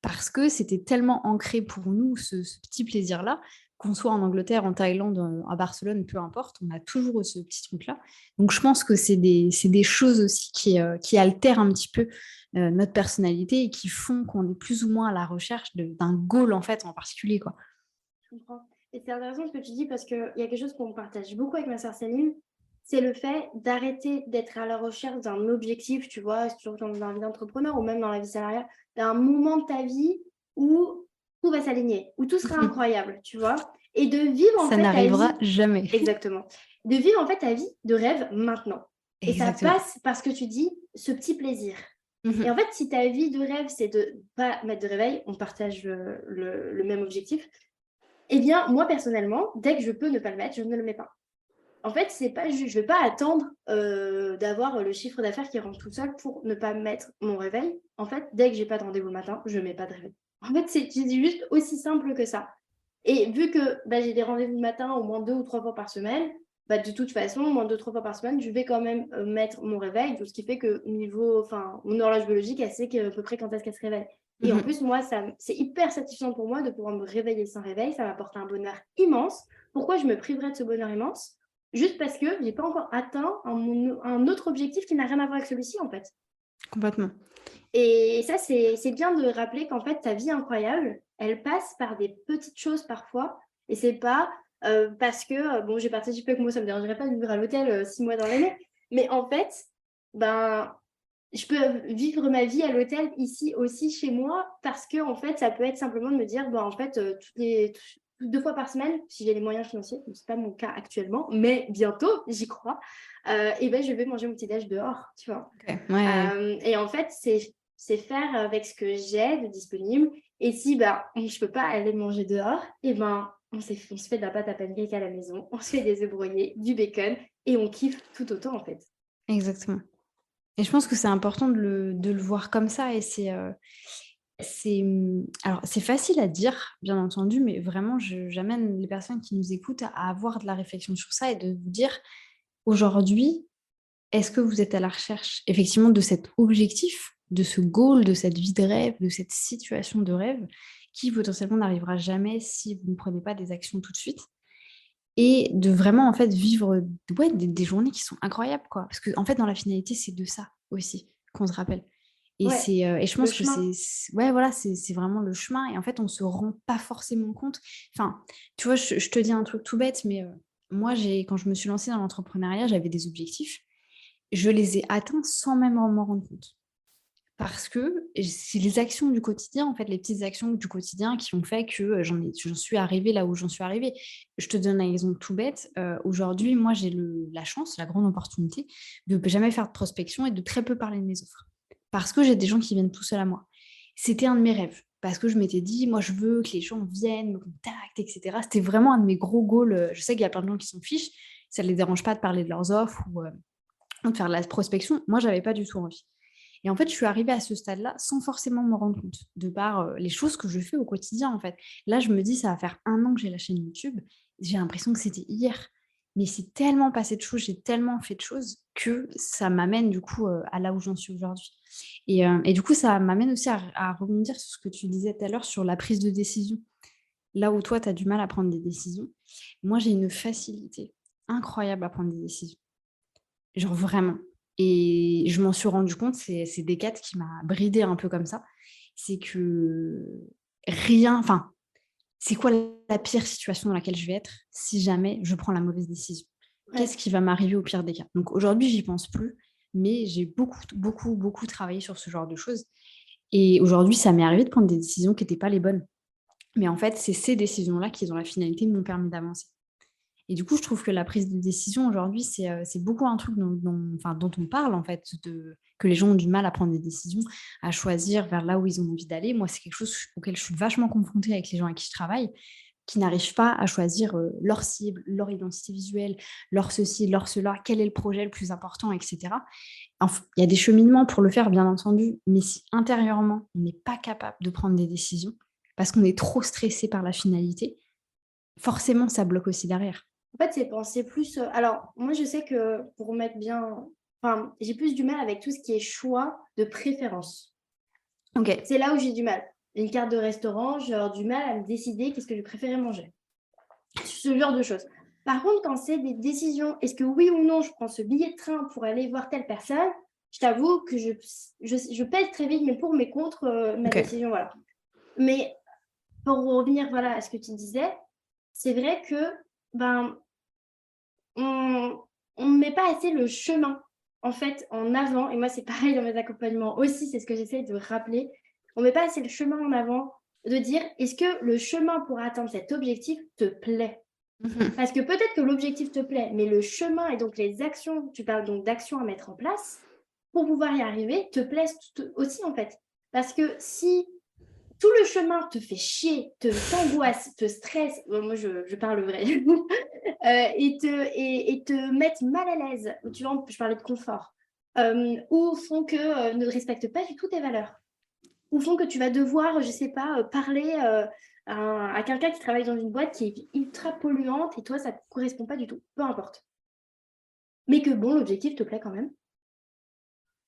Speaker 2: Parce que c'était tellement ancré pour nous, ce petit plaisir-là, qu'on soit en Angleterre, en Thaïlande, à Barcelone, peu importe, on a toujours ce petit truc-là. Donc je pense que c'est des choses aussi qui altèrent un petit peu notre personnalité et qui font qu'on est plus ou moins à la recherche d'un goal, en fait, en particulier, quoi.
Speaker 1: Je comprends. Et c'est intéressant ce que tu dis parce qu'il y a quelque chose qu'on partage beaucoup avec ma sœur Céline, c'est le fait d'arrêter d'être à la recherche d'un objectif, tu vois, surtout dans la vie d'entrepreneur ou même dans la vie salariale, d'un moment de ta vie où tout va s'aligner, où tout sera incroyable, tu vois, et de vivre en
Speaker 2: Ça
Speaker 1: fait ta
Speaker 2: n'arrivera
Speaker 1: vie,
Speaker 2: jamais.
Speaker 1: exactement, de vivre en fait ta vie de rêve maintenant. Et ça
Speaker 2: Exactement.
Speaker 1: passe parce que tu dis ce petit plaisir. Et en
Speaker 2: Mhm.
Speaker 1: fait, si ta vie de rêve, c'est de pas mettre de réveil, on partage le même objectif, Eh bien, moi, personnellement, dès que je peux ne pas le mettre, je ne le mets pas. En fait, c'est pas, je ne vais pas attendre d'avoir le chiffre d'affaires qui rentre tout seul pour ne pas mettre mon réveil. En fait, dès que j'ai pas de rendez-vous le matin, je ne mets pas de réveil. En fait, c'est juste aussi simple que ça. Et vu que j'ai des rendez-vous le matin au moins 2 ou 3 fois par semaine, de toute façon, au moins 2 ou 3 fois par semaine, je vais quand même mettre mon réveil. Donc, ce qui fait que mon horloge biologique, elle sait à peu près quand est-ce qu'elle se réveille. Et en plus, moi, c'est hyper satisfaisant pour moi de pouvoir me réveiller sans réveil. Ça m'apporte un bonheur immense. Pourquoi je me priverais de ce bonheur immense? Juste parce que je n'ai pas encore atteint un autre objectif qui n'a rien à voir avec celui-ci, en fait.
Speaker 2: Complètement.
Speaker 1: Et ça, c'est bien de rappeler qu'en fait, ta vie incroyable, elle passe par des petites choses parfois. Et c'est pas parce que, bon, j'ai participé avec moi, ça ne me dérangerait pas de vivre à l'hôtel 6 mois dans l'année. Mais en fait, je peux vivre ma vie à l'hôtel ici aussi chez moi parce que, en fait, ça peut être simplement de me dire, en fait, toutes 2 fois par semaine, si j'ai les moyens financiers, ce n'est pas mon cas actuellement, mais bientôt, j'y crois, je vais manger mon petit-déj dehors, tu vois.
Speaker 2: Okay. Ouais.
Speaker 1: Et en fait, c'est faire avec ce que j'ai de disponible. Et si je peux pas aller manger dehors, on se fait de la pâte à pancake à la maison, on se fait des œufs brouillés, du bacon, et on kiffe tout autant en fait.
Speaker 2: Exactement. Et je pense que c'est important de le voir comme ça et alors c'est facile à dire, bien entendu, mais vraiment j'amène les personnes qui nous écoutent à avoir de la réflexion sur ça et de vous dire: «Aujourd'hui, est-ce que vous êtes à la recherche effectivement de cet objectif, de ce goal, de cette vie de rêve, de cette situation de rêve qui potentiellement n'arrivera jamais si vous ne prenez pas des actions tout de suite?» Et de vraiment, en fait, vivre, ouais, des journées qui sont incroyables, quoi. Parce qu'en fait, dans la finalité, c'est de ça aussi qu'on se rappelle. Et
Speaker 1: Ouais,
Speaker 2: et je
Speaker 1: le
Speaker 2: pense que
Speaker 1: chemin.
Speaker 2: ouais, voilà, c'est vraiment le chemin et en fait, on se rend pas forcément compte. Enfin, tu vois, je te dis un truc tout bête, mais moi, quand je me suis lancée dans l'entrepreneuriat, j'avais des objectifs. Je les ai atteints sans même m'en rendre compte. Parce que c'est les actions du quotidien, en fait, les petites actions du quotidien qui ont fait que, j'en suis arrivée là où j'en suis arrivée. Je te donne un exemple tout bête, aujourd'hui, moi, j'ai la chance, la grande opportunité de jamais faire de prospection et de très peu parler de mes offres. Parce que j'ai des gens qui viennent tout seuls à moi. C'était un de mes rêves, parce que je m'étais dit: «Moi, je veux que les gens viennent, me contactent et cetera». C'était vraiment un de mes gros goals, je sais qu'il y a plein de gens qui s'en fichent, ça ne les dérange pas de parler de leurs offres ou de faire de la prospection. Moi, j'avais pas du tout envie. Et en fait, je suis arrivée à ce stade-là sans forcément me rendre compte, de par, les choses que je fais au quotidien, en fait. Là, je me dis: «Ça va faire 1 an que j'ai la chaîne YouTube». J'ai l'impression que c'était hier. Mais c'est tellement passé de choses, j'ai tellement fait de choses que ça m'amène du coup, à là où j'en suis aujourd'hui. Et du coup, ça m'amène aussi à rebondir sur ce que tu disais tout à l'heure sur la prise de décision. Là où toi, tu as du mal à prendre des décisions, moi, j'ai une facilité incroyable à prendre des décisions. Genre vraiment. Et je m'en suis rendu compte, c'est Descartes qui m'a bridée un peu comme ça. C'est que enfin, c'est quoi la pire situation dans laquelle je vais être si jamais je prends la mauvaise décision?
Speaker 1: Ouais.
Speaker 2: Qu'est-ce qui va m'arriver au pire des cas? Donc aujourd'hui, j'y pense plus, mais j'ai beaucoup, beaucoup, beaucoup travaillé sur ce genre de choses. Et aujourd'hui, ça m'est arrivé de prendre des décisions qui n'étaient pas les bonnes. Mais en fait, c'est ces décisions-là qui, dans la finalité, m'ont permis d'avancer. Et du coup, je trouve que la prise de décision aujourd'hui, c'est beaucoup un truc dont on parle en fait, que les gens ont du mal à prendre des décisions, à choisir vers là où ils ont envie d'aller. Moi, c'est quelque chose auquel je suis vachement confrontée avec les gens avec qui je travaille, qui n'arrivent pas à choisir, leur cible, leur identité visuelle, leur ceci, leur cela, quel est le projet le plus important et cetera. Il y a des cheminements pour le faire, bien entendu, mais si intérieurement, on n'est pas capable de prendre des décisions, parce qu'on est trop stressé par la finalité, forcément, ça bloque aussi derrière.
Speaker 1: En fait, c'est penser plus. Alors, moi, je sais que pour mettre bien. Enfin, j'ai plus du mal avec tout ce qui est choix de préférence.
Speaker 2: OK.
Speaker 1: C'est là où j'ai du mal. Une carte de restaurant, j'ai du mal à me décider qu'est-ce que je préférais manger. Ce genre de choses. Par contre, quand c'est des décisions, est-ce que oui ou non, je prends ce billet de train pour aller voir telle personne, je t'avoue que je pèse très vite, mais pour mes contre ma
Speaker 2: OK.
Speaker 1: décision, voilà. Mais pour revenir voilà, à ce que tu disais, c'est vrai que ben, on ne met pas assez le chemin, en fait, en avant. Et moi, c'est pareil dans mes accompagnements aussi, c'est ce que j'essaie de rappeler. On ne met pas assez le chemin en avant, de dire est-ce que le chemin pour atteindre cet objectif te plaît?
Speaker 2: Mmh.
Speaker 1: Parce que peut-être que l'objectif te plaît, mais le chemin et donc les actions, tu parles donc d'actions à mettre en place pour pouvoir y arriver, te plaisent aussi en fait. Parce que si tout le chemin te fait chier, t'angoisse, te stresse, moi je parle vrai, et te mettent mal à l'aise, tu vois, je parlais de confort, ou font que ne respectent pas du tout tes valeurs, ou font que tu vas devoir, je sais pas, parler à quelqu'un qui travaille dans une boîte qui est ultra polluante et toi ça ne te correspond pas du tout, peu importe. Mais que bon, l'objectif te plaît quand même.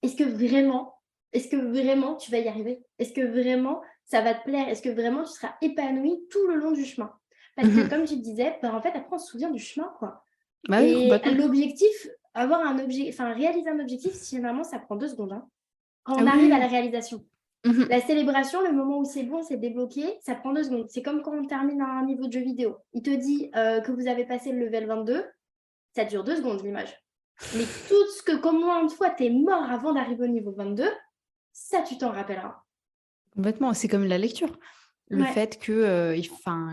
Speaker 1: Est-ce que vraiment est-ce que vraiment tu vas y arriver? Est-ce que vraiment ça va te plaire? Est-ce que vraiment tu seras épanoui tout le long du chemin? Parce que
Speaker 2: Mmh.
Speaker 1: comme tu disais, bah, en fait, après on se souvient du chemin, quoi.
Speaker 2: Bah oui,
Speaker 1: Et
Speaker 2: complètement.
Speaker 1: l'objectif, enfin réaliser un objectif, généralement ça prend 2 secondes, hein, quand
Speaker 2: Ah
Speaker 1: on
Speaker 2: oui,
Speaker 1: arrive à
Speaker 2: oui,
Speaker 1: la
Speaker 2: oui.
Speaker 1: réalisation.
Speaker 2: Mmh.
Speaker 1: La célébration, le moment où c'est bon, c'est débloqué, ça prend 2 secondes. C'est comme quand on termine un niveau de jeu vidéo. Il te dit, que vous avez passé le level 22, ça dure 2 secondes l'image. Mais tout ce que combien de fois tu es mort avant d'arriver au niveau 22, ça tu t'en rappelleras.
Speaker 2: Complètement, c'est comme la lecture. Le
Speaker 1: Ouais,
Speaker 2: fait que, enfin,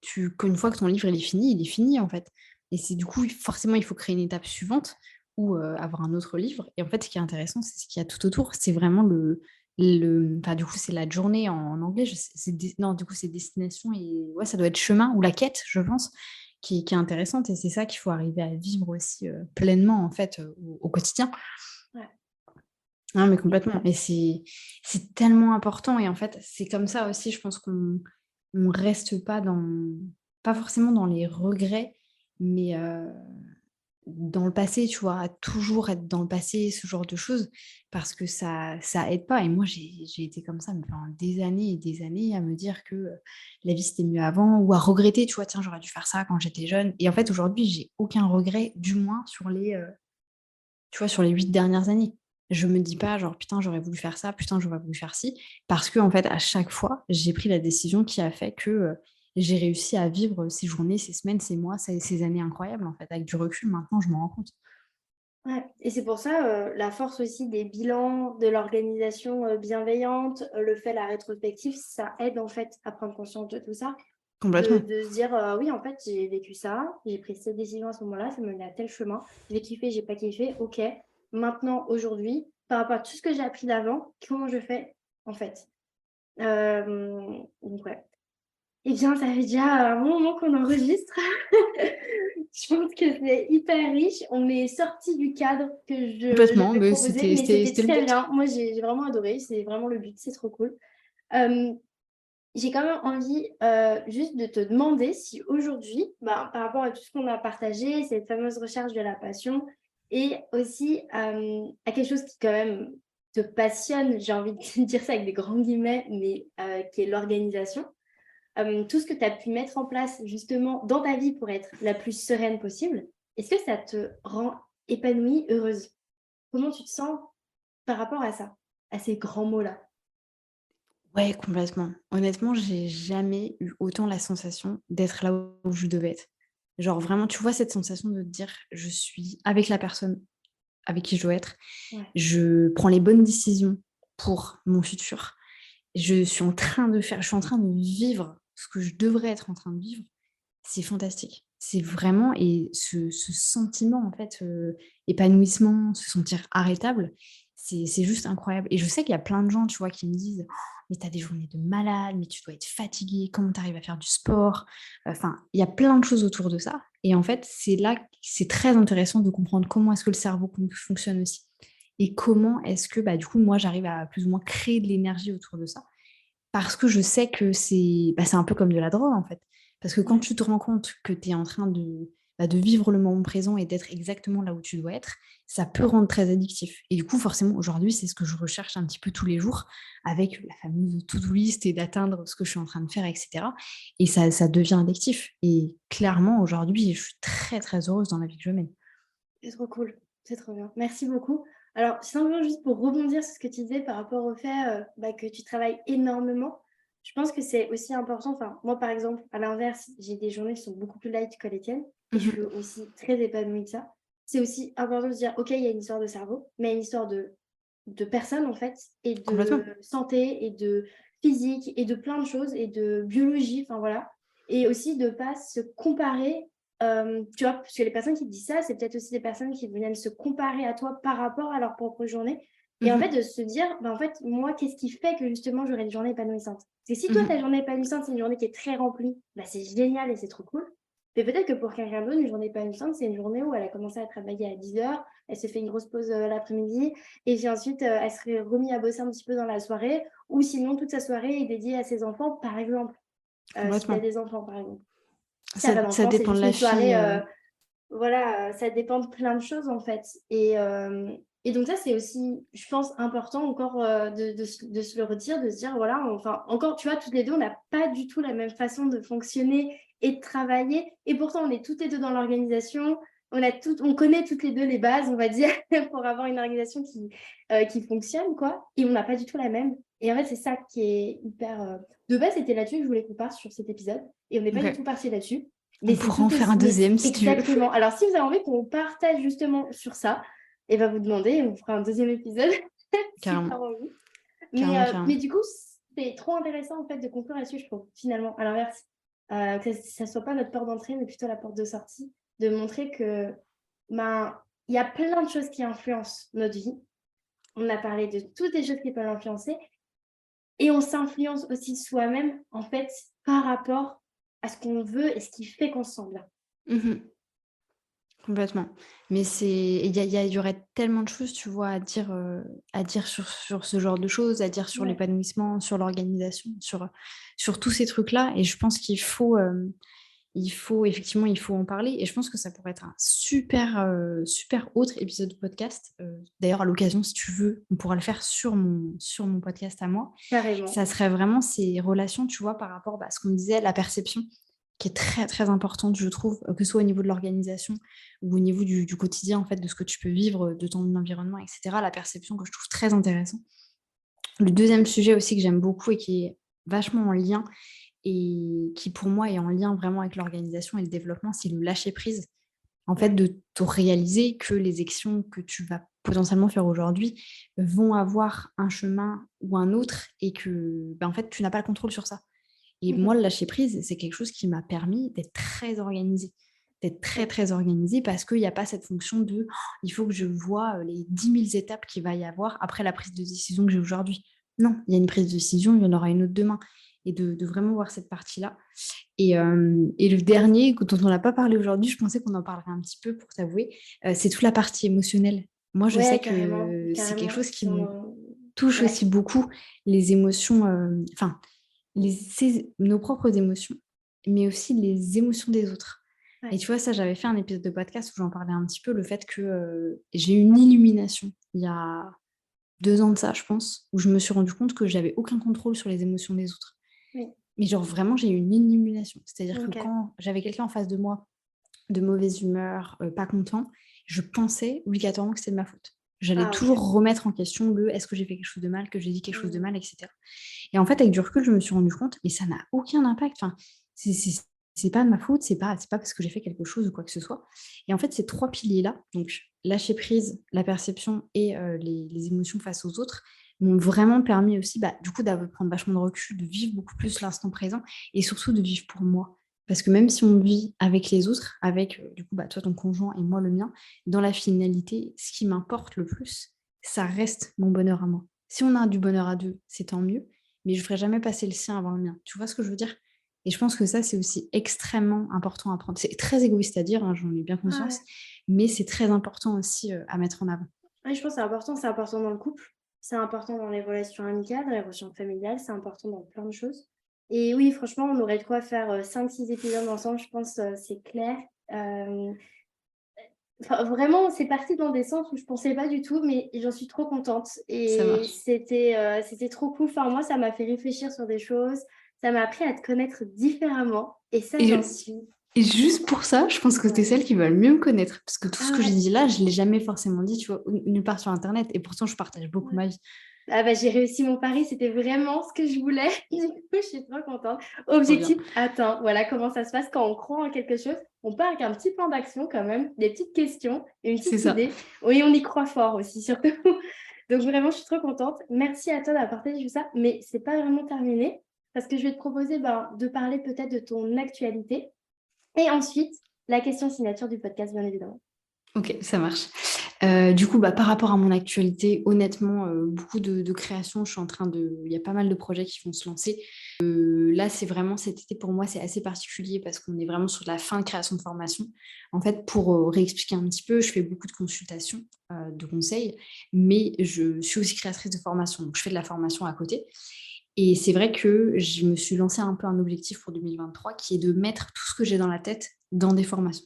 Speaker 2: qu'une fois que ton livre il est fini, en fait. Et c'est du coup, forcément, il faut créer une étape suivante ou, avoir un autre livre. Et en fait, ce qui est intéressant, c'est ce qu'il y a tout autour. C'est vraiment enfin, du coup, c'est la journée en anglais, je sais c'est non, du coup, c'est destination et ouais, ça doit être chemin ou la quête, je pense, qui est intéressante et c'est ça qu'il faut arriver à vivre aussi, pleinement, en fait, au quotidien.
Speaker 1: ouais.
Speaker 2: Non, mais complètement et c'est tellement important et en fait, c'est comme ça aussi, je pense qu'on reste pas forcément dans les regrets, mais dans le passé, tu vois? À toujours être dans le passé, ce genre de choses, parce que ça aide pas et moi, j'ai été comme ça, mais pendant des années et des années à me dire que, la vie, c'était mieux avant ou à regretter, tu vois? «Tiens, j'aurais dû faire ça quand j'étais jeune» et en fait, aujourd'hui, j'ai aucun regret, du moins sur tu vois, sur les 8 dernières années. Je me dis pas genre: «Putain, j'aurais voulu faire ça, putain, j'aurais voulu faire ci», parce que en fait, à chaque fois, j'ai pris la décision qui a fait que, j'ai réussi à vivre ces journées, ces semaines, ces mois, ces années incroyables, en fait. Avec du recul, maintenant, je m'en rends compte.
Speaker 1: Ouais et c'est pour ça, la force aussi des bilans, de l'organisation, bienveillante, le fait la rétrospective, ça aide en fait à prendre conscience de tout ça. De
Speaker 2: Complètement.
Speaker 1: de se dire, «Oui, en fait, j'ai vécu ça, j'ai pris cette décision à ce moment-là, ça m'a mené à tel chemin. J'ai kiffé, j'ai pas kiffé, OK. Maintenant, aujourd'hui, par rapport à tout ce que j'ai appris d'avant, comment je fais, en fait?» Donc ouais. Eh bien, ça fait déjà un bon moment qu'on enregistre. Je pense que c'est hyper riche. On est sorti du cadre que
Speaker 2: Complètement,
Speaker 1: j'avais
Speaker 2: mais
Speaker 1: proposé,
Speaker 2: c'était
Speaker 1: mais
Speaker 2: c'était
Speaker 1: c'était
Speaker 2: c'était le
Speaker 1: très
Speaker 2: but.
Speaker 1: bien. Moi, j'ai vraiment adoré. C'est vraiment le but, c'est trop cool. Hem, j'ai quand même envie, juste de te demander si aujourd'hui, bah, par rapport à tout ce qu'on a partagé, cette fameuse recherche de la passion et aussi, à quelque chose qui quand même te passionne, j'ai envie de dire ça avec des grands guillemets, mais qui est l'organisation. Tout ce que tu as pu mettre en place justement dans ta vie pour être la plus sereine possible, est-ce que ça te rend épanouie, heureuse? Comment tu te sens par rapport à ça? À ces grands mots-là?
Speaker 2: Ouais, complètement. Honnêtement, j'ai jamais eu autant la sensation d'être là où je devais être. Genre vraiment, tu vois cette sensation de te dire: «Je suis avec la personne avec qui je dois être,
Speaker 1: Ouais,
Speaker 2: je prends les bonnes décisions pour mon futur». Je suis en train de vivre ce que je devrais être en train de vivre. C'est fantastique. C'est vraiment et ce sentiment en fait, épanouissement, se sentir arrêtable, c'est juste incroyable et je sais qu'il y a plein de gens, tu vois, qui me disent: «Oh, «Mais tu as des journées de malade, mais tu dois être fatigué, comment tu arrives à faire du sport?» Enfin, il y a plein de choses autour de ça et en fait, c'est là que c'est très intéressant de comprendre comment est-ce que le cerveau fonctionne aussi et comment est-ce que, bah, du coup, moi, j'arrive à plus ou moins créer de l'énergie autour de ça parce que je sais que c'est un peu comme de la drogue, en fait. Parce que quand
Speaker 1: ouais.
Speaker 2: tu te rends compte que tu es en train de vivre le moment présent et d'être exactement là où tu dois être, ça peut rendre très addictif. Et du coup, forcément, aujourd'hui, c'est ce que je recherche un petit peu tous les jours avec la fameuse to-do list et d'atteindre ce que je suis en train de faire, et cetera. Et ça devient addictif. Et clairement, aujourd'hui, je suis très, très heureuse dans la vie que je mène.
Speaker 1: C'est trop cool, c'est trop bien. Merci beaucoup. Alors, simplement juste pour rebondir sur ce que tu disais par rapport au fait, bah, que tu travailles énormément, je pense que c'est aussi important enfin, moi, par exemple, à l'inverse, j'ai des journées qui sont beaucoup plus light que les tiennes et je
Speaker 2: Mmh.
Speaker 1: suis aussi très épanouie de ça. C'est aussi important de se dire: «OK, il y a une histoire de cerveau, mais il y a une histoire de personne, en fait et de
Speaker 2: Complètement.
Speaker 1: santé et de physique et de plein de choses et de biologie», enfin, voilà et aussi de pas se comparer, tu vois, parce que les personnes qui te disent ça, c'est peut-être aussi des personnes qui viennent se comparer à toi par rapport à leur propre journée. Et en fait, de se dire, en fait, moi, qu'est-ce qui fait que justement j'aurai une journée épanouissante? Parce que si toi, ta journée épanouissante, c'est une journée qui est très remplie, bah, c'est génial et c'est trop cool. Mais peut-être que pour quelqu'un d'autre, une journée épanouissante, c'est une journée où elle a commencé à travailler à 10 heures, elle se fait une grosse pause l'après-midi, et puis ensuite, elle serait remise à bosser un petit peu dans la soirée, ou sinon, toute sa soirée est dédiée à ses enfants, par exemple, si tu as
Speaker 2: Complètement.
Speaker 1: des enfants, par exemple. Si tu
Speaker 2: Ça,
Speaker 1: n'as pas
Speaker 2: ça
Speaker 1: d'enfants, c'est
Speaker 2: dépend de
Speaker 1: juste
Speaker 2: la
Speaker 1: une soirée.
Speaker 2: fille.
Speaker 1: Voilà, ça dépend de plein de choses en fait. Et donc ça, c'est aussi, je pense, important encore de se le redire, de se dire, voilà, enfin, encore, tu vois, toutes les deux, on n'a pas du tout la même façon de fonctionner et de travailler. Et pourtant, on est toutes les deux dans l'organisation. On connaît toutes les deux les bases, on va dire, pour avoir une organisation qui fonctionne, quoi. Et on n'a pas du tout la même. Et en fait, c'est ça qui est hyper... De base, c'était là-dessus que je voulais qu'on parte sur cet épisode. Et on n'est pas du tout
Speaker 2: Ok.
Speaker 1: parti là-dessus.
Speaker 2: On
Speaker 1: Mais c'est
Speaker 2: pourra
Speaker 1: tout
Speaker 2: en faire un
Speaker 1: aussi... Mais
Speaker 2: deuxième si tu veux.
Speaker 1: exactement. Alors, si vous avez envie qu'on partage justement sur ça, et va vous demander, on fera un deuxième épisode si tu
Speaker 2: Carrément.
Speaker 1: as envie.
Speaker 2: Carrément,
Speaker 1: Mais
Speaker 2: carrément.
Speaker 1: du coup, c'est trop intéressant en fait de conclure là-dessus, je trouve, finalement. À l'inverse, que ça soit pas notre porte d'entrée, mais plutôt la porte de sortie, de montrer que ben, il y a plein de choses qui influencent notre vie. On a parlé de toutes les choses qui peuvent l'influencer. Et on s'influence aussi soi-même, en fait, par rapport à ce qu'on veut et ce qui fait qu'on se sent bien.
Speaker 2: Mhm. Complètement. Mais il y aurait tellement de choses, tu vois, à dire sur ce genre de choses, à dire sur
Speaker 1: Ouais,
Speaker 2: l'épanouissement, sur l'organisation, sur tous ces trucs-là. Et je pense effectivement, il faut en parler. Et je pense que ça pourrait être un super autre épisode de podcast. D'ailleurs, à l'occasion, si tu veux, on pourra le faire sur mon podcast à moi.
Speaker 1: carrément.
Speaker 2: Ça serait vraiment ces relations, tu vois, par rapport à ce qu'on disait, la perception, qui est très, très importante, je trouve, que ce soit au niveau de l'organisation ou au niveau du quotidien, en fait, de ce que tu peux vivre, de ton environnement, etc. La perception que je trouve très intéressant. Le deuxième sujet aussi que j'aime beaucoup et qui est vachement en lien et qui, pour moi, est en lien vraiment avec l'organisation et le développement, c'est le lâcher prise. En fait,
Speaker 1: Ouais.
Speaker 2: de te réaliser que les actions que tu vas potentiellement faire aujourd'hui vont avoir un chemin ou un autre et que, en fait, tu n'as pas le contrôle sur ça. Et moi,
Speaker 1: Mhm.
Speaker 2: le lâcher prise, c'est quelque chose qui m'a permis d'être très organisée. D'être très,
Speaker 1: Ouais.
Speaker 2: très organisée parce qu'il n'y a pas cette fonction de il faut que je vois les 10 000 étapes qu'il va y avoir après la prise de décision que j'ai aujourd'hui. Non, il y a une prise de décision, il y en aura une autre demain. Et de vraiment voir cette partie-là. Et le dernier, dont on n'a pas parlé aujourd'hui, je pensais qu'on en parlerait un petit peu pour t'avouer, c'est toute la partie émotionnelle. Moi, je sais
Speaker 1: Ouais, carrément,
Speaker 2: que c'est quelque
Speaker 1: carrément.
Speaker 2: chose qui me touche
Speaker 1: Ouais.
Speaker 2: aussi beaucoup, les émotions, enfin, nos propres émotions, mais aussi les émotions des autres. Et
Speaker 1: Ouais.
Speaker 2: tu vois, ça, j'avais fait un épisode de podcast où j'en parlais un petit peu, le fait que j'ai eu une illumination il y a 2 ans de ça, je pense, où je me suis rendu compte que j'avais aucun contrôle sur les émotions des autres.
Speaker 1: Oui.
Speaker 2: Mais genre vraiment, j'ai eu une illumination. C'est-à-dire que
Speaker 1: Ok.
Speaker 2: quand j'avais quelqu'un en face de moi de mauvaise humeur, pas content, je pensais obligatoirement que c'était de ma faute. J'allais
Speaker 1: Ah, ok.
Speaker 2: toujours remettre en question le est-ce que j'ai fait quelque chose de mal, que j'ai dit quelque chose de
Speaker 1: Mm.
Speaker 2: mal, etc. Et en fait, avec du recul, je me suis rendu compte, mais ça n'a aucun impact. Enfin, c'est pas de ma faute, c'est pas parce que j'ai fait quelque chose ou quoi que ce soit. Et en fait, ces 3 piliers-là, donc lâcher prise, la perception et les émotions face aux autres, m'ont vraiment permis aussi, du coup, de prendre vachement de recul, de vivre beaucoup plus l'instant présent et surtout de vivre pour moi. Parce que même si on vit avec les autres, avec du coup, toi, ton conjoint et moi, le mien, dans la finalité, ce qui m'importe le plus, ça reste mon bonheur à moi. Si on a du bonheur à deux, c'est tant mieux, mais je ne ferai jamais passer le sien avant le mien. Tu vois ce que je veux dire? Et je pense que ça, c'est aussi extrêmement important à prendre. C'est très égoïste à dire, hein, j'en ai bien
Speaker 1: Ah
Speaker 2: conscience,
Speaker 1: ouais.
Speaker 2: mais c'est très important aussi à mettre en avant.
Speaker 1: Ouais, je pense que c'est important dans le couple, c'est important dans les relations amicales, dans les relations familiales, c'est important dans plein de choses. Et oui, franchement, on aurait de quoi faire 5-6 épisodes ensemble, je pense, c'est clair. Euh, Enfin, vraiment, c'est parti dans des sens où je pensais pas du tout, mais j'en suis trop contente.
Speaker 2: Ça
Speaker 1: Et
Speaker 2: marche.
Speaker 1: c'était trop cool. Enfin, moi, ça m'a fait réfléchir sur des choses. Ça m'a appris à te connaître différemment. Et ça, j'en
Speaker 2: Et,
Speaker 1: suis.
Speaker 2: et juste pour ça, je pense que tu es
Speaker 1: Ouais.
Speaker 2: celle qui va le mieux me connaître. Parce que tout ce
Speaker 1: Ah
Speaker 2: que j'ai
Speaker 1: ouais.
Speaker 2: dit là, je ne l'ai jamais forcément dit, tu vois, nulle part sur Internet. Et pourtant, je partage beaucoup
Speaker 1: Ouais.
Speaker 2: ma vie.
Speaker 1: Ah bah, j'ai réussi mon pari, c'était vraiment ce que je voulais. Du coup, je suis trop contente.
Speaker 2: Trop bien.
Speaker 1: Objectif atteint. Voilà comment ça se passe quand on croit en quelque chose. On part avec un petit plan d'action quand même, des petites questions, une
Speaker 2: C'est
Speaker 1: petite
Speaker 2: ça.
Speaker 1: idée. Oui, on y croit fort aussi, surtout. Donc vraiment, je suis trop contente. Merci à toi d'avoir partagé tout ça. Mais c'est pas vraiment terminé parce que je vais te proposer de parler peut-être de ton actualité. Et ensuite, la question signature du podcast, bien évidemment.
Speaker 2: Ok, ça marche. Du coup, par rapport à mon actualité, honnêtement, beaucoup de créations. Je suis en train de. Il y a pas mal de projets qui vont se lancer. Là, c'est vraiment cet été pour moi, c'est assez particulier parce qu'on est vraiment sur la fin de création de formation. En fait, pour réexpliquer un petit peu, je fais beaucoup de consultations, de conseils, mais je suis aussi créatrice de formation. Donc, je fais de la formation à côté. Et c'est vrai que je me suis lancé un peu un objectif pour 2023 qui est de mettre tout ce que j'ai dans la tête dans des formations.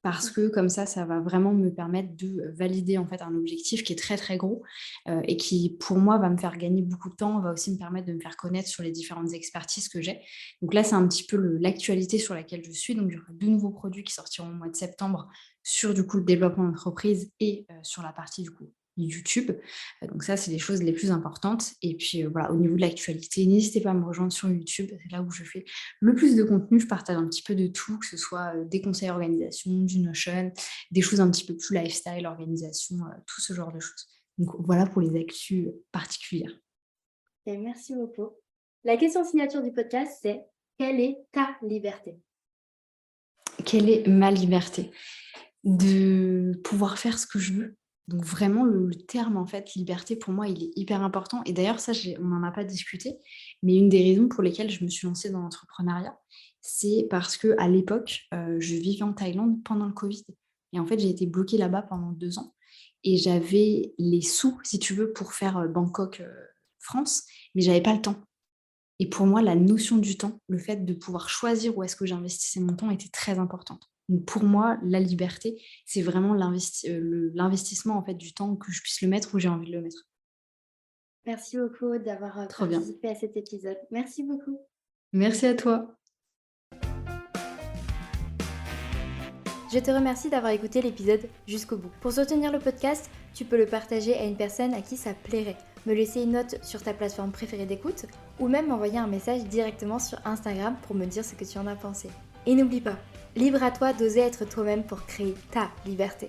Speaker 2: Parce que comme ça va vraiment me permettre de valider en fait un objectif qui est très très gros et qui pour moi va me faire gagner beaucoup de temps, va aussi me permettre de me faire connaître sur les différentes expertises que j'ai. Donc là, c'est un petit peu l'actualité sur laquelle je suis. Donc il y aura 2 nouveaux produits qui sortiront au mois de septembre sur du coup le développement d'entreprise et sur la partie du coup YouTube. Donc ça, c'est les choses les plus importantes. Et puis voilà, au niveau de l'actualité, n'hésitez pas à me rejoindre sur YouTube. C'est là où je fais le plus de contenu. Je partage un petit peu de tout, que ce soit des conseils organisation, du Notion, des choses un petit peu plus lifestyle, organisation, tout ce genre de choses. Donc voilà pour les actus particulières.
Speaker 1: Et merci beaucoup. La question signature du podcast, c'est quelle est ta liberté?
Speaker 2: Quelle est ma liberté? De pouvoir faire ce que je veux. Donc vraiment, le terme, en fait, liberté, pour moi, il est hyper important. Et d'ailleurs, ça, on n'en a pas discuté, mais une des raisons pour lesquelles je me suis lancée dans l'entrepreneuriat, c'est parce que à l'époque, je vivais en Thaïlande pendant le Covid. Et en fait, j'ai été bloquée là-bas pendant 2 ans. Et j'avais les sous, si tu veux, pour faire Bangkok, France, mais j'avais pas le temps. Et pour moi, la notion du temps, le fait de pouvoir choisir où est-ce que j'investissais mon temps était très importante. Donc pour moi, la liberté, c'est vraiment l'investissement en fait du temps que je puisse le mettre où j'ai envie de le mettre.
Speaker 1: Merci beaucoup d'avoir
Speaker 2: Trop bien.
Speaker 1: participé à cet épisode. Merci beaucoup.
Speaker 2: Merci à toi.
Speaker 1: Je te remercie d'avoir écouté l'épisode jusqu'au bout. Pour soutenir le podcast, tu peux le partager à une personne à qui ça plairait, me laisser une note sur ta plateforme préférée d'écoute ou même m'envoyer un message directement sur Instagram pour me dire ce que tu en as pensé. Et n'oublie pas, libre à toi d'oser être toi-même pour créer ta liberté.